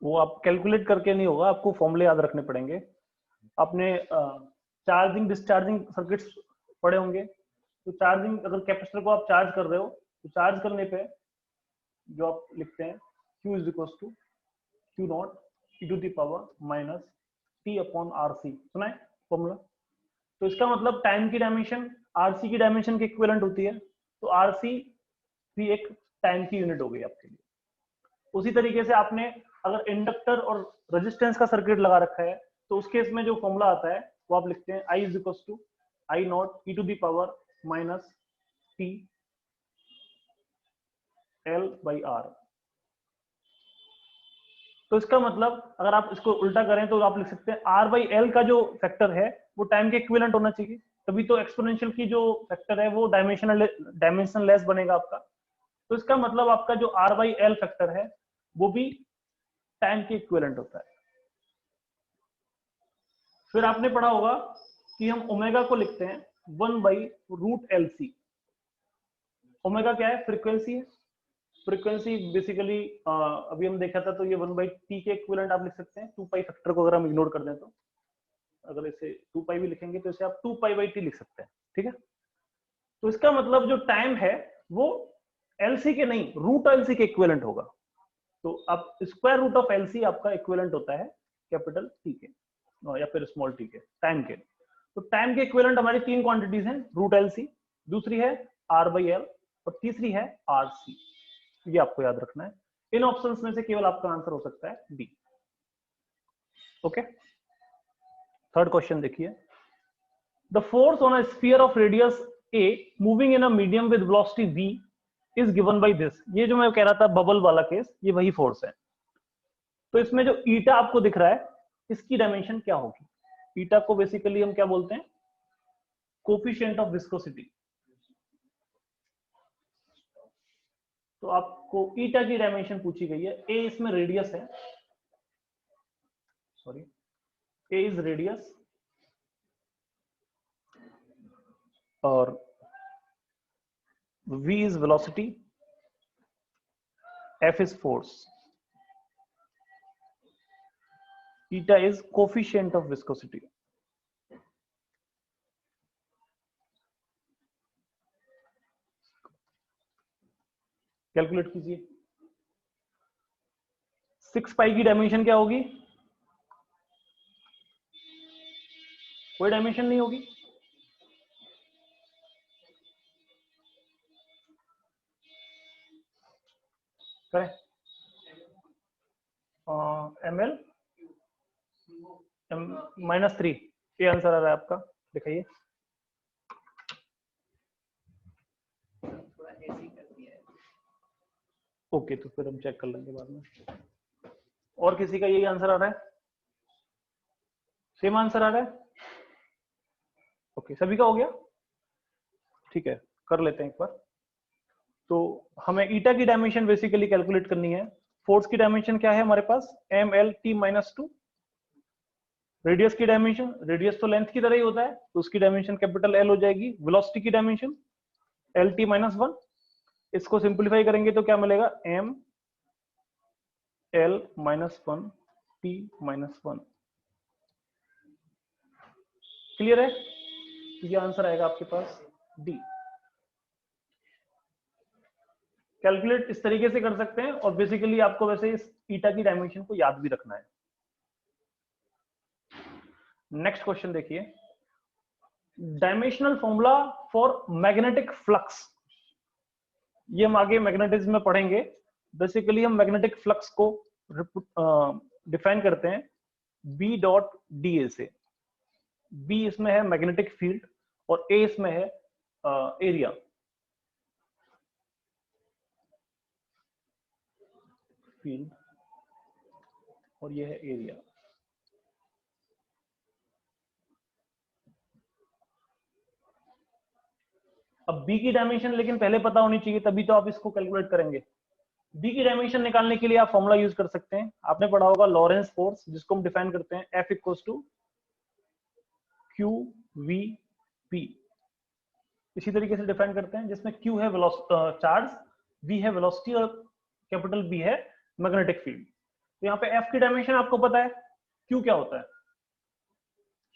वो आप कैलकुलेट करके नहीं होगा, आपको फॉर्मूले याद रखने पड़ेंगे। आपने चार्जिंग डिस्चार्जिंग सर्किट्स पढ़े होंगे, तो चार्जिंग, अगर कैपेसिटर को आप चार्ज कर रहे हो तो चार्ज करने पे जो आप लिखते हैं Q is equal to Q not e to the power minus T upon RC, सुना है फॉर्मूला? तो इसका मतलब टाइम की डायमेंशन RC की डायमेंशन के इक्विवेलेंट होती है, तो RC भी एक टाइम की यूनिट हो गई आपके लिए। उसी तरीके से आपने अगर इंडक्टर और रेजिस्टेंस का सर्किट लगा रखा है तो उस केस में जो फॉर्मूला आता है वो आप लिखते हैं I is equal to I not e to the power minus T L by R। तो इसका मतलब अगर आप इसको उल्टा करें तो आप लिख सकते हैं R बाई L का जो फैक्टर है वो टाइम के इक्विवेलेंट होना चाहिए, तभी तो एक्सपोनेंशियल की जो फैक्टर है वो डायमेंशन लेस बनेगा आपका। तो इसका मतलब आपका जो R बाई L फैक्टर है वो भी टाइम के इक्विवेलेंट होता है। फिर आपने पढ़ा होगा कि हम ओमेगा को लिखते हैं 1 by root L C. Omega क्या है? फ्रीक्वेंसी है। फ्रीक्वेंसी बेसिकली अभी हम देखा था तो ये 1 बाई टी के इक्विवेलेंट आप लिख सकते हैं। 2 पाई फैक्टर को अगर हम इग्नोर कर दें तो, अगर इसे 2 पाई भी लिखेंगे तो इसे आप 2 पाई बाई टी लिख सकते हैं, ठीक है? तो इसका मतलब जो टाइम है वो एलसी के नहीं, रूट एलसी के इक्विवेलेंट होगा। तो अब स्क्वायर रूट ऑफ एलसी आपका इक्विवेलेंट होता है कैपिटल टी के या फिर स्मॉल टी के, टाइम के। तो टाइम के इक्विवेलेंट हमारी तीन क्वांटिटीज हैं, रूट एल सी, दूसरी है आर बाई एल और तीसरी है आर सी। ये आपको याद रखना है। इन ऑप्शंस में से केवल आपका आंसर हो सकता है डी। ओके, थर्ड क्वेश्चन देखिए, the force on a sphere of radius a moving in a medium with velocity v is given by this. ये जो मैं कह रहा था बबल वाला केस, ये वही फोर्स है। तो इसमें जो ईटा आपको दिख रहा है इसकी डायमेंशन क्या होगी? ईटा को बेसिकली हम क्या बोलते हैं? Coefficient of viscosity. तो आपको ईटा की डायमेंशन पूछी गई है। ए इसमें रेडियस है, सॉरी, ए इज रेडियस और v is velocity, f is force, eta is coefficient of viscosity. Calculate कीजिए। 6 पाई की डायमेंशन क्या होगी? कोई डायमेंशन नहीं होगी। करें ml -3, ये आंसर आ रहा है आपका, दिखाइए। ओके, तो फिर हम चेक कर लेंगे बाद में। और किसी का यही आंसर आ रहा है? सेम आंसर आ रहा है? ओके, सभी का हो गया? ठीक है, कर लेते हैं एक बार। तो हमें ईटा की डायमेंशन बेसिकली कैलकुलेट करनी है। फोर्स की डायमेंशन क्या है हमारे पास? M L T minus 2। Radius की डायमेंशन, रेडियस तो लेंथ की तरह ही होता है, तो उसकी डायमेंशन कैपिटल एल हो जाएगी। वेलोसिटी की डायमेंशन एल टी माइनस 1। इसको सिंप्लीफाई करेंगे तो क्या मिलेगा? M L minus 1 T minus 1। Clear है? ये आंसर आएगा आपके पास डी। कैलकुलेट इस तरीके से कर सकते हैं, और बेसिकली आपको वैसे इस ईटा की डायमेंशन को याद भी रखना है। नेक्स्ट क्वेश्चन देखिए, dimensional formula for magnetic flux. ये हम आगे मैग्नेटिज्म में पढ़ेंगे। बेसिकली हम मैग्नेटिक फ्लक्स को डिफाइन करते हैं बी डॉट डी ए से। बी इसमें है मैग्नेटिक फील्ड और ए इसमें है एरिया। फील्ड और ये है एरिया। अब बी की डायमेंशन लेकिन पहले पता होनी चाहिए, तभी तो आप इसको कैलकुलेट करेंगे। बी की डायमेंशन निकालने के लिए आप फॉर्मूला यूज कर सकते हैं। आपने पढ़ा होगा लॉरेंस फोर्स, जिसको हम डिफाइन करते हैं F equal to Q V P. इसी तरीके से डिफाइन करते हैं, जिसमें क्यू है चार्ज, वी है वेलोसिटी और कैपिटल बी है मैग्नेटिक फील्ड। तो यहाँ पे एफ की डायमेंशन आपको पता है, क्यू क्या होता है?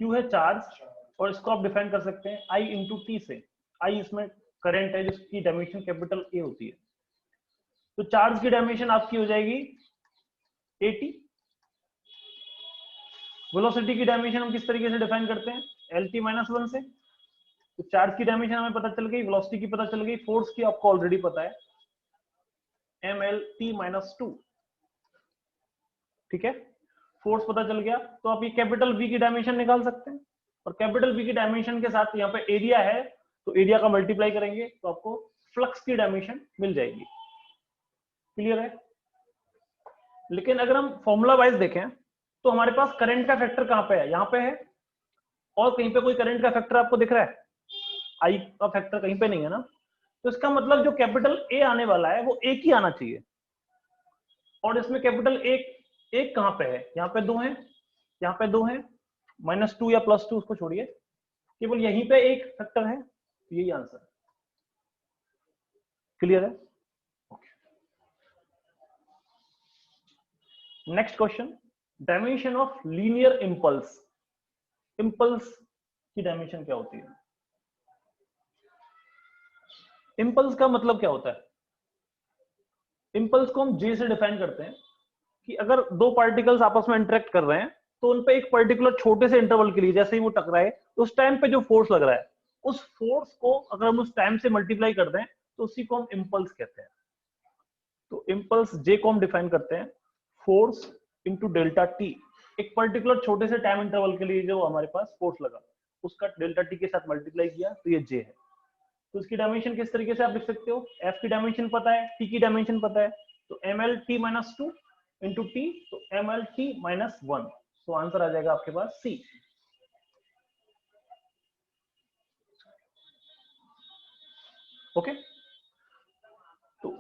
क्यू है चार्ज, और इसको आप डिफाइन कर सकते हैं आई इंटू टी से। आई इसमें करंट है जिसकी डायमेंशन कैपिटल ए होती है। तो चार्ज की डायमेंशन आपकी हो जाएगी एटी। वेलोसिटी की डायमेंशन हम किस तरीके से डिफाइन करते हैं? एल टी माइनस 1 से। तो चार्ज की डायमेंशन हमें पता चल गई, वेलोसिटी की पता चल गई, फोर्स की आपको ऑलरेडी पता है एम एल टी माइनस 2। ठीक है, फोर्स पता चल गया, तो आप ये कैपिटल वी की डायमेंशन निकाल सकते हैं। और कैपिटल वी की डायमेंशन के साथ यहाँ पे एरिया है, तो एरिया का मल्टीप्लाई करेंगे तो आपको फ्लक्स की डायमेंशन मिल जाएगी। क्लियर है? लेकिन अगर हम फॉर्मूला वाइज देखें तो हमारे पास करंट का फैक्टर कहां पे है? यहां पे है। और कहीं पे कोई करंट का फैक्टर आपको दिख रहा है? आई का फैक्टर कहीं पे नहीं है ना। तो इसका मतलब जो कैपिटल ए आने वाला है वो एक ही आना चाहिए। और इसमें कैपिटल एक एक कहां पे है? यहाँ पे दो है, यहाँ पे दो है। -2 या +2 उसको छोड़िए, केवल यहीं पे एक फैक्टर है। यही आंसर। क्लियर है? Next question, dimension of linear impulse. Impulse की डायमेंशन क्या होती है? इंपल्स का मतलब क्या होता है? इंपल्स को हम जे से डिफाइन करते हैं कि अगर दो पार्टिकल्स आपस में इंटरेक्ट कर रहे हैं तो उन पे एक पर्टिकुलर छोटे से इंटरवल के लिए, जैसे ही वो टकराए, उस टाइम पे जो फोर्स लग रहा है, उस फोर्स को अगर हम उस टाइम से मल्टीप्लाई कर दें तो उसी को हम इंपल्स कहते हैं। तो इंपल्स जे को हम डिफाइन करते हैं फोर्स इंटू डेल्टा टी। एक पर्टिकुलर छोटे से टाइम इंटरवल के लिए जो हमारे पास फोर्स लगा, उसका डेल्टा टी के साथ मल्टीप्लाई किया, तो ये जे है। तो इसकी डायमेंशन किस तरीके से आप लिख सकते हो? एफ की डायमेंशन पता है, टी की डायमेंशन पता है, तो M L T minus 2 into T, तो एम एल टी माइनस 1। तो आंसर आ जाएगा आपके पास सी। ओके, तो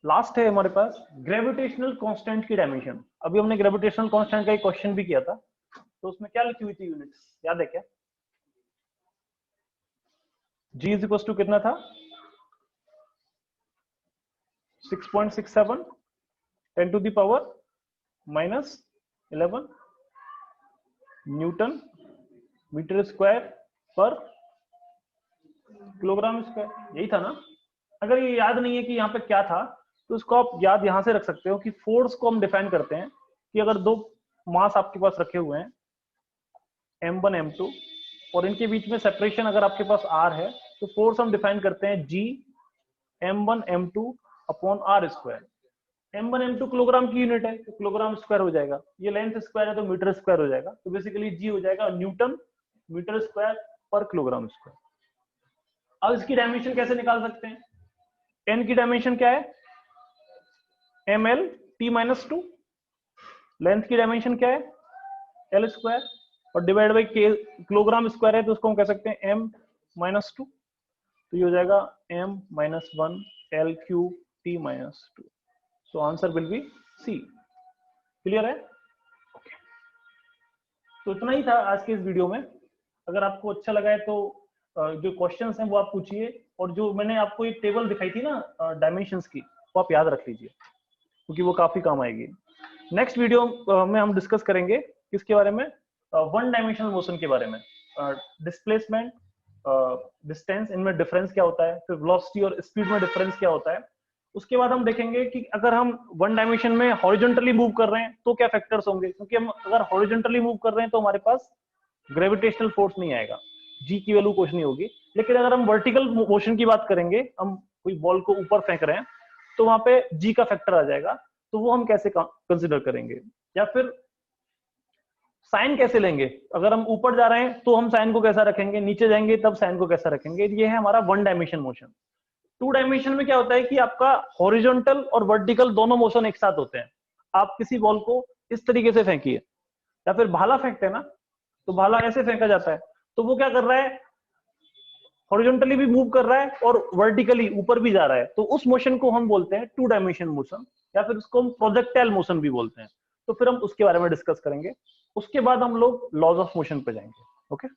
लास्ट है हमारे पास ग्रेविटेशनल कांस्टेंट की डायमेंशन। अभी हमने ग्रेविटेशनल कांस्टेंट का एक क्वेश्चन भी किया था, तो उसमें क्या लिखी हुई थी यूनिट्स, याद है क्या? जी इज इक्वल टू कितना था? 6.67 10 to the power -11 newton metre square पर किलोग्राम स्क्वायर। यही था ना? अगर ये याद नहीं है कि यहाँ पे क्या था, तो इसको आप याद यहां से रख सकते हो कि फोर्स को हम डिफाइन करते हैं कि अगर दो मास आपके पास रखे हुए हैं m1 m2 और इनके बीच में सेपरेशन अगर आपके पास r है, तो फोर्स हम डिफाइन करते हैं g m1 m2 upon r square. m1 m2 kilogram की यूनिट है, तो किलोग्राम स्क्वायर हो जाएगा। ये लेंथ स्क्वायर है तो मीटर स्क्वायर हो जाएगा। तो बेसिकली g हो जाएगा न्यूटन मीटर स्क्वायर पर किलोग्राम स्क्वायर। अब इसकी डायमेंशन कैसे निकाल सकते हैं? n की डायमेंशन क्या है? ml t माइनस 2, लेंथ की डायमेंशन क्या है एल स्क्वायर, और डिवाइड बाई के किलोग्राम स्क्वायर है तो उसको हम कह सकते हैं m माइनस 2, तो ये हो जाएगा m minus 1 L cube T minus 2। So answer will be C. Clear है? तो इतना ही था आज के इस वीडियो में। अगर आपको अच्छा लगा है तो जो क्वेश्चंस हैं वो आप पूछिए, और जो मैंने आपको एक टेबल दिखाई थी ना डायमेंशंस की, वो आप याद रख लीजिए क्योंकि वो काफी काम आएगी। नेक्स्ट वीडियो में हम डिस्कस करेंगे किसके बारे में, वन डायमेंशनल मोशन के बारे में, डिस्प्लेसमेंट, डिस्टेंस, इनमें डिफरेंस क्या होता है, फिर वेलोसिटी और स्पीड में डिफरेंस क्या होता है। उसके बाद हम देखेंगे कि अगर हम वन डायमेंशन में हॉरिजॉन्टली मूव कर रहे हैं तो क्या फैक्टर्स होंगे, क्योंकि हम अगर हॉरिजॉन्टली मूव कर रहे हैं तो हमारे पास ग्रेविटेशनल फोर्स नहीं आएगा, जी की वैल्यू कुछ नहीं होगी। लेकिन अगर हम वर्टिकल मोशन की बात करेंगे, हम कोई बॉल को ऊपर फेंक रहे हैं तो वहां पे जी का फैक्टर आ जाएगा, तो वो हम कैसे कंसिडर करेंगे, या फिर साइन कैसे लेंगे, अगर हम ऊपर जा रहे हैं तो हम साइन को कैसा रखेंगे, नीचे जाएंगे तब साइन को कैसा रखेंगे। ये है हमारा one dimension motion. Two dimension में क्या होता है कि आपका हॉरिजॉन्टल और वर्टिकल दोनों मोशन एक साथ होते हैं। आप किसी बॉल को इस तरीके से फेंकिए, या फिर भाला फेंकते हैं ना, तो भाला ऐसे फेंका जाता है, तो वो क्या कर रहा है, हॉरिजॉन्टली भी मूव कर रहा है और वर्टिकली ऊपर भी जा रहा है, तो उस मोशन को हम बोलते हैं टू डायमेंशन मोशन, या फिर उसको हम प्रोजेक्टाइल मोशन भी बोलते हैं। तो फिर हम उसके बारे में डिस्कस करेंगे, उसके बाद हम लोग लॉज ऑफ मोशन पे जाएंगे। ओके।